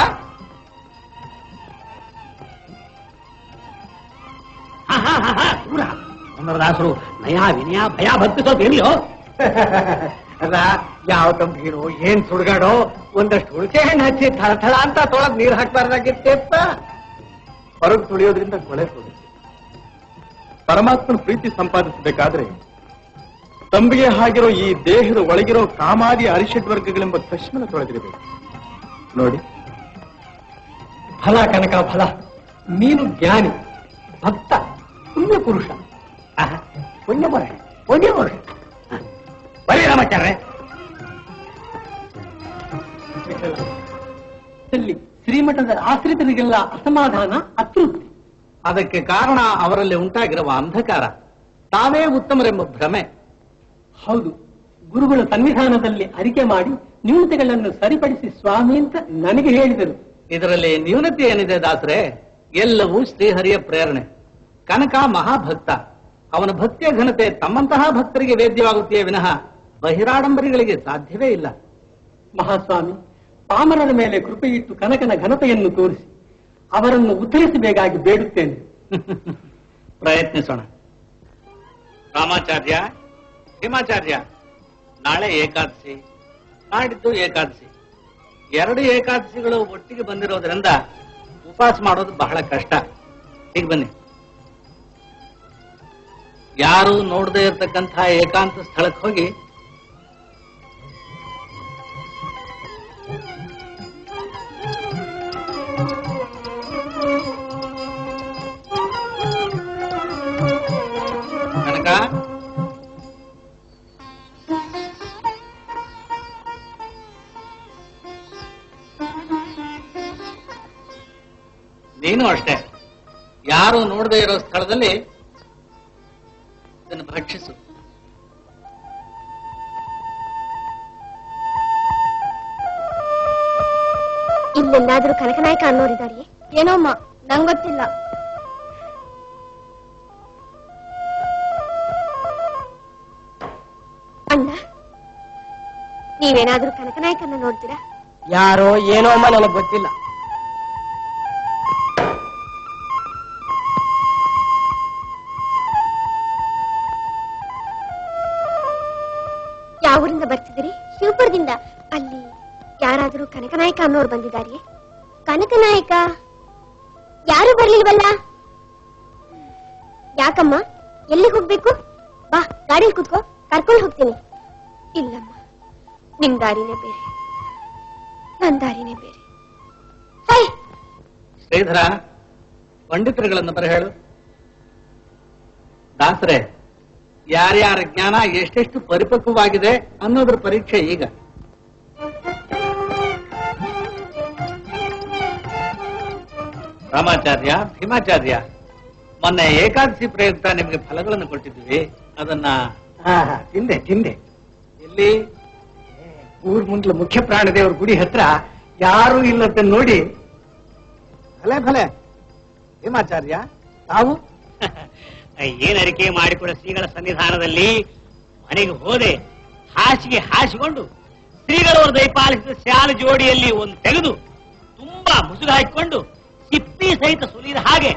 ದೂರ ದಾಸರು ನಯ ವಿನಯ ಭಯ ಭಕ್ತಿ ಸ್ವಲ್ಪ ಎಲ್ಲಿಯೋ. ಅಲ್ಲ, ಯಾವ ತಂಬಿಗಿರೋ ಏನ್ ಸುಡ್ಗಾಡೋ. ಒಂದಷ್ಟು ಹುಣಸೆ ಹಣ್ಣು ಹಚ್ಚಿ ಥಳ ಅಂತ ತೊಳಗ್ ನೀರು ಹಾಕ್ಬಾರ್ದಾಗಿತ್ತೇಪ್ಪ. ಹೊರಗೆ ತುಳಿಯೋದ್ರಿಂದ ಕೊಳೆ ಹೋಗುತ್ತೆ. ಪರಮಾತ್ಮನ ಪ್ರೀತಿ ಸಂಪಾದಿಸಬೇಕಾದ್ರೆ ತಂಬಿಗೆ ಹಾಗಿರೋ ಈ ದೇಹದ ಒಳಗಿರೋ ಕಾಮಾದಿ ಅರಿಷಡ್ ವರ್ಗಗಳೆಂಬ ಕಶ್ಮಲ ತೊಳೆದಿರಬೇಕು. ನೋಡಿ, ಫಲ ಕನಕ ಫಲ. ನೀನು ಜ್ಞಾನಿ, ಭಕ್ತ, ಪುಣ್ಯ ಪುರುಷ. ಪುಣ್ಯ ಪುರುಷ ಬರೀ ರಾಮಾಚಾರ್ಯ. ಶ್ರೀಮಠದ ಆಶ್ರಿತರಿಗೆಲ್ಲ ಅಸಮಾಧಾನ, ಅತೃಪ್ತಿ. ಅದಕ್ಕೆ ಕಾರಣ ಅವರಲ್ಲಿ ಉಂಟಾಗಿರುವ ಅಂಧಕಾರ, ತಾವೇ ಉತ್ತಮರೆಂಬ ಭ್ರಮೆ. ಹೌದು, ಗುರುಗಳ ಸನ್ನಿಧಾನದಲ್ಲಿ ಅರಿಕೆ ಮಾಡಿ ನ್ಯೂನತೆಗಳನ್ನು ಸರಿಪಡಿಸಿ ಸ್ವಾಮಿ ಅಂತ ನನಗೆ ಹೇಳಿದರು. ಇದರಲ್ಲಿ ನ್ಯೂನತೆ ಏನಿದೆ ದಾಸರೇ? ಎಲ್ಲವೂ ಶ್ರೀಹರಿಯ ಪ್ರೇರಣೆ. ಕನಕ ಮಹಾಭಕ್ತ. ಅವನ ಭಕ್ತಿಯ ಘನತೆ ತಮ್ಮಂತಹ ಭಕ್ತರಿಗೆ ವೇದ್ಯವಾಗುತ್ತೆಯೇ ವಿನಃ ಬಹಿರಾಡಂಬರಿಗಳಿಗೆ ಸಾಧ್ಯವೇ ಇಲ್ಲ. ಮಹಾಸ್ವಾಮಿ, ಪಾಮರನ ಮೇಲೆ ಕೃಪೆಯಿಟ್ಟು ಕನಕನ ಘನತೆಯನ್ನು ತೋರಿಸಿ ಅವರನ್ನು ಉತ್ತರಿಸಬೇಕಾಗಿ ಬೇಡುತ್ತೇನೆ. ಪ್ರಯತ್ನಿಸೋಣ. ರಾಮಾಚಾರ್ಯ, ಹಿಮಾಚಾರ್ಯ, ನಾಳೆ ಏಕಾದಶಿ, ನಾಡಿದ್ದು ಏಕಾದಶಿ. 2 ಏಕಾದಶಿಗಳು ಒಟ್ಟಿಗೆ ಬಂದಿರೋದ್ರಿಂದ ಉಪವಾಸ ಮಾಡೋದು ಬಹಳ ಕಷ್ಟ. ಈಗ ಬನ್ನಿ. ಯಾರು ನೋಡದೇ ಇರತಕ್ಕಂಥ ಏಕಾಂತ ಸ್ಥಳಕ್ಕೆ ಹೋಗಿ ಕನಕ, ನೀನು ಅಷ್ಟೇ ಯಾರು ನೋಡದೇ ಇರೋ ಸ್ಥಳದಲ್ಲಿ ಇದನ್ನು ಭಕ್ಷಿಸು. ಇಲ್ಲೆಲ್ಲಾದ್ರೂ ಕನಕನಾಯಕ ಅನ್ನೋರಿದ್ದಾರೆ? ಏನೋ ಅಮ್ಮ, ನಂಗ್ ಗೊತ್ತಿಲ್ಲ. ಅಣ್ಣ, ನೀವೇನಾದ್ರೂ ಕನಕನಾಯಕನ್ನ ನೋಡ್ತೀರಾ? ಯಾರೋ ಏನೋ ಅಮ್ಮ, ನನಗೆ ಗೊತ್ತಿಲ್ಲ. ಯಾವ ಊರಿಂದ ಬರ್ತಿದ್ದೀರಿ? ಶಿವಪುರದಿಂದ. ಅಲ್ಲಿ ಯಾರಾದ್ರೂ ಕನಕನಾಯಕ ಅನ್ನೋರು ಬಂದಿದ್ದಾರೆ? ಕನಕನಾಯಕ ಯಾರು ಬರ್ಲಿಲ್ವಲ್ಲ? ಯಾಕಮ್ಮ, ಎಲ್ಲಿಗೆ ಹೋಗ್ಬೇಕು? ಬಾ, ಗಾಡಿಯಲ್ಲಿ ಕೂತ್ಕೋ, ಕರ್ಕೊಂಡು ಹೋಗ್ತೀನಿ. ಇಲ್ಲಮ್ಮ, ನಿಮ್ ದಾರಿನೇ ಬೇರೆ, ನನ್ ದಾರಿನೇ ಬೇರೆ. ಶ್ರೀಧರ, ಪಂಡಿತರುಗಳನ್ನು ಬರ ಹೇಳು. ದಾಸರೇ, ಯಾರ್ಯಾರ ಜ್ಞಾನ ಎಷ್ಟೆಷ್ಟು ಪರಿಪಕ್ವವಾಗಿದೆ ಅನ್ನೋದ್ರ ಪರೀಕ್ಷೆ ಈಗ. ರಾಮಾಚಾರ್ಯ, ಭೀಮಾಚಾರ್ಯ, ಮೊನ್ನೆ ಏಕಾದಶಿ ಪ್ರಯುಕ್ತ ನಿಮಗೆ ಫಲಗಳನ್ನು ಕೊಟ್ಟಿದ್ವಿ. ಅದನ್ನ ತಿಂದೆ. ಎಲ್ಲಿ? ಊರ್ ಮುಂದ್ಲ ಮುಖ್ಯ ಪ್ರಾಣದೇವ್ರ ಗುಡಿ ಹತ್ರ ಯಾರು ಇಲ್ಲಂತ ನೋಡಿ. ಭಲೆ ಭೀಮಾಚಾರ್ಯ, ತಾವು ಏನ್ ಅರಿಕೆ ಮಾಡಿಕೊಡ ಶ್ರೀಗಳ ಸನ್ನಿಧಾನದಲ್ಲಿ ಮನೆಗೆ ಹೋದೆ. ಹಾಸಿಗೆ ಹಾಸಿಕೊಂಡು ಶ್ರೀಗಳವರು ದಯಪಾಲಿಸಿದ ಶಾಲು ಜೋಡಿಯಲ್ಲಿ ಒಂದು ತೆಗೆದು ತುಂಬಾ ಮುಸುಗು ಹಾಕಿಕೊಂಡು ಸಿಪ್ಪಿ ಸಹಿತ ಸುಲಿದ ಹಾಗೆ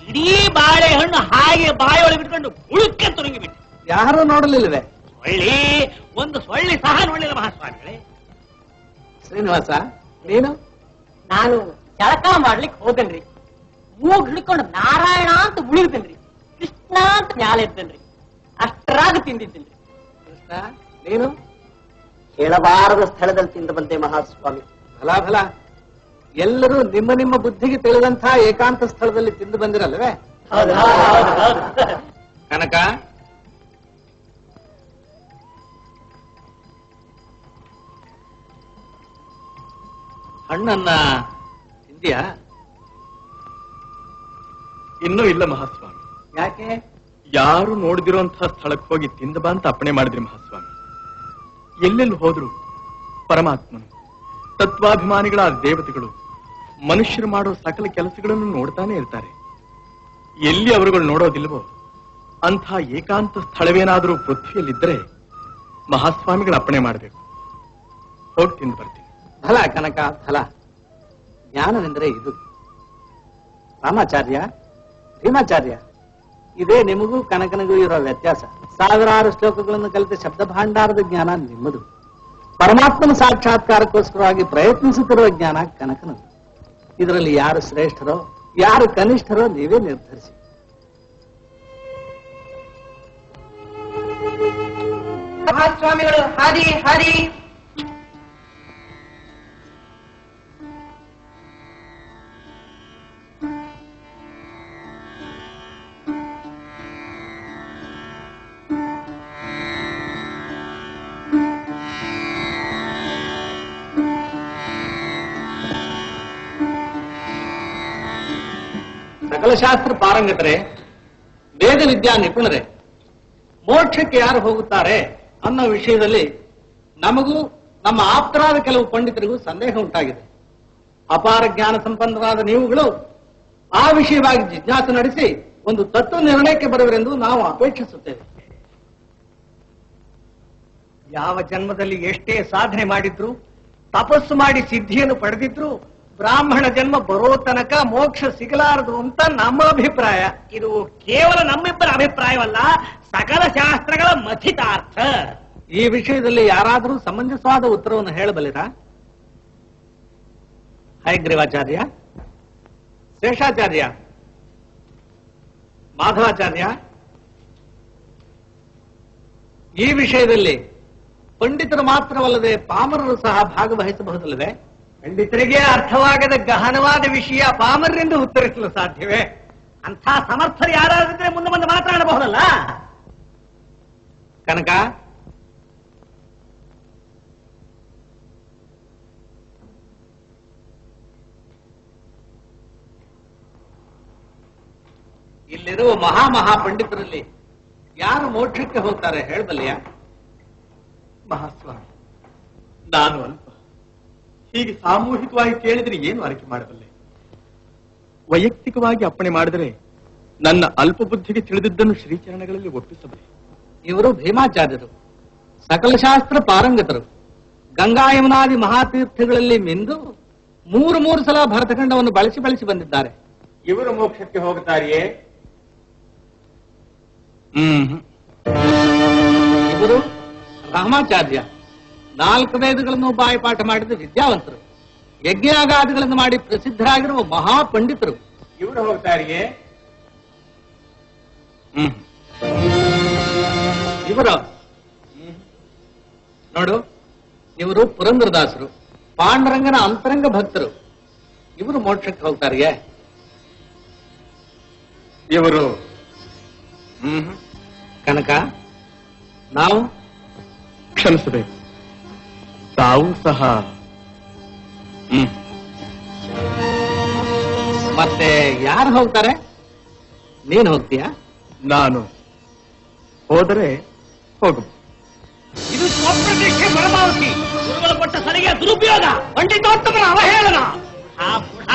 ಇಡೀ ಬಾಳೆಹಣ್ಣು ಹಾಗೆ ಬಾಯೊಳಗೆ ಬಿಟ್ಕೊಂಡು ಉಳುಕ್ಕೆ ತೊಲಗಿ ಬಿಟ್ಟು. ಯಾರು ನೋಡಲಿಲ್ವೇ? ಒಂದು ಸೊಳ್ಳಿ ಸಹ ನೋಡಲಿಲ್ಲ ಮಹಾಸ್ವಾಮಿಗಳೇ. ಶ್ರೀನಿವಾಸ, ನೀನು? ನಾನು ಜಳಕ ಮಾಡ್ಲಿಕ್ಕೆ ಹೋದನ್ರಿ. ಮೂಗ್ ಹಿಡ್ಕೊಂಡು ನಾರಾಯಣ ಅಂತ ಉಳಿರ್ತೇನ್ರಿ, ಕೃಷ್ಣ ಅಂತ ಮ್ಯಾಲೆ ಇರ್ತೇನ್ರಿ. ಅಷ್ಟರಾಗ ತಿಂದಿದ್ದೇನ್ರಿ. ಕೃಷ್ಣ, ನೀನು? ಹೇಳಬಾರದ ಸ್ಥಳದಲ್ಲಿ ತಿಂದ ಬಂದೆ ಮಹಾಸ್ವಾಮಿ. ಫಲ ಎಲ್ಲರೂ ನಿಮ್ಮ ನಿಮ್ಮ ಬುದ್ಧಿಗೆ ತಿಳಿದಂತಹ ಏಕಾಂತ ಸ್ಥಳದಲ್ಲಿ ತಿಂದು ಬಂದಿರಲ್ವೇ? ಕನಕ, ಹಣ್ಣನ್ನ ತಿಂದಿಯಾ? ಇನ್ನೂ ಇಲ್ಲ ಮಹಾಸ್ವಾಮಿ. ಯಾಕೆ? ಯಾರು ನೋಡಿದಿರುವಂತಹ ಸ್ಥಳಕ್ಕೆ ಹೋಗಿ ತಿಂದ ಬಾ ಅಂತ ಅಪ್ಪಣೆ ಮಾಡಿದ್ರಿ ಮಹಾಸ್ವಾಮಿ. ಎಲ್ಲೆಲ್ಲಿ ಹೋದ್ರು ಪರಮಾತ್ಮನು, ತತ್ವಾಭಿಮಾನಿಗಳಾದ ದೇವತೆಗಳು ಮನುಷ್ಯರು ಮಾಡೋ ಸಕಲ ಕೆಲಸಗಳನ್ನು ನೋಡ್ತಾನೆ ಇರ್ತಾರೆ. ಎಲ್ಲಿ ಅವರುಗಳು ನೋಡೋದಿಲ್ವೋ ಅಂಥ ಏಕಾಂತ ಸ್ಥಳವೇನಾದರೂ ಪೃಥ್ವಿಯಲ್ಲಿದ್ದರೆ ಮಹಾಸ್ವಾಮಿಗಳ ಅಪ್ಪಣೆ ಮಾಡಬೇಕು. ಹೋಗಿ ತಿಂದು ಬರ್ತೀನಿ. ಫಲ ಕನಕ, ಫಲ. ಜ್ಞಾನವೆಂದರೆ ಇದು. ರಾಮಾಚಾರ್ಯ, ಭೀಮಾಚಾರ್ಯ, ಇದೇ ನಿಮಗೂ ಕನಕನಿಗೂ ಇರೋ ವ್ಯತ್ಯಾಸ. ಸಾವಿರಾರು ಶ್ಲೋಕಗಳನ್ನು ಕಲಿತ ಶಬ್ದ ಭಾಂಡಾರದ ಜ್ಞಾನ ನಿಮ್ಮದು. ಪರಮಾತ್ಮನ ಸಾಕ್ಷಾತ್ಕಾರಕ್ಕೋಸ್ಕರವಾಗಿ ಪ್ರಯತ್ನಿಸುತ್ತಿರುವ ಜ್ಞಾನ ಕನಕನದು. ಇದರಲ್ಲಿ ಯಾರು ಶ್ರೇಷ್ಠರೋ ಯಾರು ಕನಿಷ್ಠರೋ ನೀವೇ ನಿರ್ಧರಿಸಿ. ಮಹಾಸ್ವಾಮಿಗಳು ಹಾದಿ ಹಾದಿ. ಸಕಲಶಾಸ್ತ್ರ ಪಾರಂಗತರೆ, ವೇದ ವಿದ್ಯಾ ನಿಪುಣರೇ, ಮೋಕ್ಷಕ್ಕೆ ಯಾರು ಹೋಗುತ್ತಾರೆ ಅನ್ನೋ ವಿಷಯದಲ್ಲಿ ನಮಗೂ ನಮ್ಮ ಆಪ್ತರಾದ ಕೆಲವು ಪಂಡಿತರಿಗೂ ಸಂದೇಹ ಉಂಟಾಗಿದೆ. ಅಪಾರ ಜ್ಞಾನ ಸಂಪನ್ನರಾದ ನೀವುಗಳು ಆ ವಿಷಯವಾಗಿ ಜಿಜ್ಞಾಸೆ ನಡೆಸಿ ಒಂದು ತತ್ವ ನಿರ್ಣಯಕ್ಕೆ ಬರುವರೆಂದು ನಾವು ಅಪೇಕ್ಷಿಸುತ್ತೇವೆ. ಯಾವ ಜನ್ಮದಲ್ಲಿ ಎಷ್ಟೇ ಸಾಧನೆ ಮಾಡಿದ್ರು, ತಪಸ್ಸು ಮಾಡಿ ಸಿದ್ಧಿಯನ್ನು ಪಡೆದಿದ್ರು, ಬ್ರಾಹ್ಮಣ ಜನ್ಮ ಬರೋ ತನಕ ಮೋಕ್ಷ ಸಿಗಲಾರದು ಅಂತ ನಮ್ಮ ಅಭಿಪ್ರಾಯ. ಇದು ಕೇವಲ ನಮ್ಮಿಬ್ಬರ ಅಭಿಪ್ರಾಯವಲ್ಲ, ಸಕಲ ಶಾಸ್ತ್ರಗಳ ಮಥಿತಾರ್ಥ. ಈ ವಿಷಯದಲ್ಲಿ ಯಾರಾದರೂ ಸಮಂಜಸವಾದ ಉತ್ತರವನ್ನು ಹೇಳಬಲ್ಲಿರಾ? ಹಯಗ್ರೀವಾಚಾರ್ಯ, ಶೇಷಾಚಾರ್ಯ, ಮಾಧವಾಚಾರ್ಯ, ಈ ವಿಷಯದಲ್ಲಿ ಪಂಡಿತರು ಮಾತ್ರವಲ್ಲದೆ ಪಾಮರರು ಸಹ ಭಾಗವಹಿಸಬಹುದಲ್ಲವೇ? ಪಂಡಿತರಿಗೆ ಅರ್ಥವಾಗದ ಗಹನವಾದ ವಿಷಯ ಪಾಮರರಿಂದ ಉತ್ತರಿಸಲು ಸಾಧ್ಯವೇ? ಅಂಥ ಸಮರ್ಥರು ಯಾರಾದ್ರೆ ಮುಂದೆ ಮುಂದೆ ಮಾತನಾಡಬಹುದಲ್ಲ. ಕನಕ, ಇಲ್ಲಿರುವ ಮಹಾ ಪಂಡಿತರಲ್ಲಿ ಯಾರು ಮೋಕ್ಷಕ್ಕೆ ಹೋಗ್ತಾರೆ ಹೇಳಬಲ್ಲೆಯಾ? ಮಹಾಸ್ವಾಮಿ, ನಾನು ಅಲ್ಪ. ಹೀಗೆ ಸಾಮೂಹಿಕವಾಗಿ ಕೇಳಿದ್ರೆ ಏನು ಅರಿಕೆ ಮಾಡಬಲ್ಲೆ? ವೈಯಕ್ತಿಕವಾಗಿ ಅಪ್ಪಣೆ ಮಾಡಿದರೆ ನನ್ನ ಅಲ್ಪ ಬುದ್ಧಿಗೆ ತಿಳಿದಿದ್ದನ್ನು ಶ್ರೀಚರಣಗಳಲ್ಲಿ ಒಪ್ಪಿಸಬಲ್ಲೆ. ಇವರು ಭೀಮಾಚಾರ್ಯರು, ಸಕಲ ಶಾಸ್ತ್ರ ಪಾರಂಗತರು. ಗಂಗಾ ಯಮುನಾದಿ ಮಹಾತೀರ್ಥಗಳಲ್ಲಿ ಮಿಂದು ಮೂರು ಸಲ ಭರತಖಂಡವನ್ನು ಬಳಸಿ ಬಂದಿದ್ದಾರೆ. ಇವರು ಮೋಕ್ಷಕ್ಕೆ ಹೋಗುತ್ತಾರೆಯೇ? ಇವರು ರಾಮಾಚಾರ್ಯ, 4 ವೇದಗಳನ್ನು ಬಾಯಿಪಾಠ ಮಾಡಿದ ವಿದ್ಯಾವಂತರು, ಯಜ್ಞಯಾಗಾದಿಗಳನ್ನು ಮಾಡಿ ಪ್ರಸಿದ್ಧರಾಗಿರುವ ಮಹಾಪಂಡಿತರು. ಇವರು ಹೋಗ್ತಾರೆಯೇ? ಇವರು ನೋಡು, ಇವರು ಪುರಂದರದಾಸರು, ಪಾಂಡುರಂಗನ ಅಂತರಂಗ ಭಕ್ತರು. ಇವರು ಮೋಕ್ಷಕ್ಕೆ ಹೋಗ್ತಾರೆಯೇ? ಇವರು ಕನಕ, ನಾವು ಕ್ಷಮಿಸಬೇಕು, ತಾವು ಸಹ. ಮತ್ತೆ ಯಾರು ಹೋಗ್ತಾರೆ? ನೀನು ಹೋಗ್ತೀಯಾ? ನಾನು ಹೋದರೆ ಹೋಗು. ಇದು ಸ್ವಪ್ರತಿಷ್ಠೆ ಪರಮಾವಧಿ. ಗುರುಗಳ ಕೊಟ್ಟ ಸರಿಗೆ ದುರುಪಯೋಗ, ಪಂಡಿತೋತ್ತಮರ ಅವಹೇಳನ.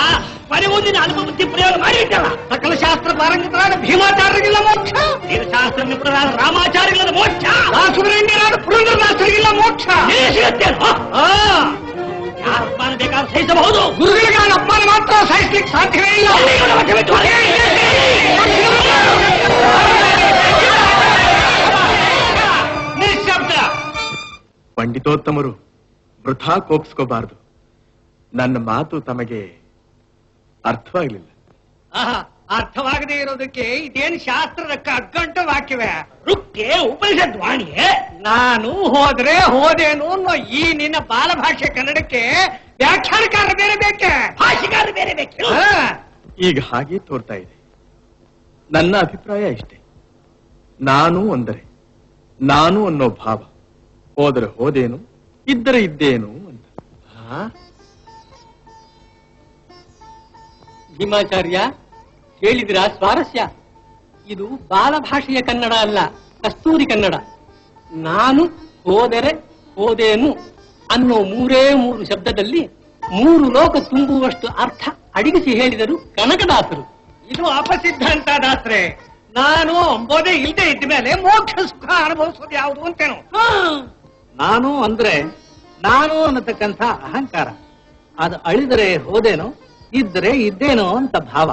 ಆ ಬುಢ ಮುಂದಿನ ಅಲ್ಪಬುದ್ಧಿ ಪ್ರಯೋಗ ಮಾಡಿಬಿಟ್ಟಲ್ಲ. ಸಕಲ ಶಾಸ್ತ್ರ ಪಾರಂಗತರಾದ ಭೀಮಾಚಾರ್ಯರಿಗಿಲ್ಲ ಮೋಕ್ಷ, ಶಾಸ್ತ್ರ ನಿಪುಣರಾದ ರಾಮಾಚಾರ್ಯರಿಗಿಲ್ಲ ಮೋಕ್ಷ, ಸುಬ್ರಹ್ಮಣ್ಯರಾದ ಪುರಂದರದಾಸರಿಗಿಲ್ಲ ಮೋಕ್ಷ. ಯಾರ ಅಪಮಾನ ಬೇಕಾದ್ರೂ ಸಹಿಸಬಹುದು, ಗುರುಗಳಿಗೆ ಅಪಮಾನ ಮಾತ್ರ ಸಹಿಸ್ಲಿಕ್ಕೆ ಸಾಧ್ಯವೇ ಇಲ್ಲ. ನಿಶ್ಶಬ್ದ. ಪಂಡಿತೋತ್ತಮರು ವೃಥಾ ಕೋಪಿಸ್ಕೋಬಾರದು. ನನ್ನ ಮಾತು ತಮಗೆ ಅರ್ಥವಾಗಲಿಲ್ಲ. ಅರ್ಥವಾಗದೇ ಇರೋದಕ್ಕೆ ಇದೇನು ಶಾಸ್ತ್ರದ ಕಗ್ಗಂಟ ವಾಕ್ಯವೇ? ರುಕ್ಕೆ ಉಪನಿಷದ್ ವಾಣಿಯೇ. ನಾನು ಹೋದ್ರೆ ಹೋದೇನು ಅನ್ನೋ ಈ ನಿನ್ನ ಬಾಲಭಾಷೆ ಕನ್ನಡಕ್ಕೆ ವ್ಯಾಖ್ಯಾನಕಾರ ಬೇರೆ ಬೇಕೆ, ಭಾಷೆಕಾರ ಬೇರೆ ಬೇಕೆ? ಈಗ ಹಾಗೆ ತೋರ್ತಾ ಇದೆ. ನನ್ನ ಅಭಿಪ್ರಾಯ ಇಷ್ಟೇ. ನಾನು ಅಂದರೆ ನಾನು ಅನ್ನೋ ಭಾವ, ಹೋದರೆ ಹೋದೇನು, ಇದ್ದರೆ ಇದ್ದೇನು ಅಂತ. ಭೀಮಾಚಾರ್ಯ, ಕೇಳಿದಿರಾ ಸ್ವಾರಸ್ಯ? ಇದು ಬಾಲಭಾಷೆಯ ಕನ್ನಡ ಅಲ್ಲ, ಕಸ್ತೂರಿ ಕನ್ನಡ. ನಾನು ಹೋದರೆ ಹೋದೇನು ಅನ್ನೋ 3 ಶಬ್ದದಲ್ಲಿ 3 ಲೋಕ ತುಂಬುವಷ್ಟು ಅರ್ಥ ಅಡಗಿಸಿ ಹೇಳಿದರು ಕನಕದಾಸರು. ಇದು ಅಪಸಿದ್ಧಾಂತ ದಾಸ್ರೆ. ನಾನು ಅಂಬೋದೇ ಇಲ್ಲದೆ ಇದ್ದ ಮೇಲೆ ಮೋಕ್ಷ ಸುಖ ಅನುಭವಿಸೋದು ಯಾವುದು ಅಂತೇನು? ನಾನು ಅಂದ್ರೆ ನಾನು ಅನ್ನತಕ್ಕಂಥ ಅಹಂಕಾರ. ಅದು ಅಳಿದರೆ ಹೋದೇನೋ, ಇದ್ದರೆ ಇದ್ದೇನೋ ಅಂತ ಭಾವ.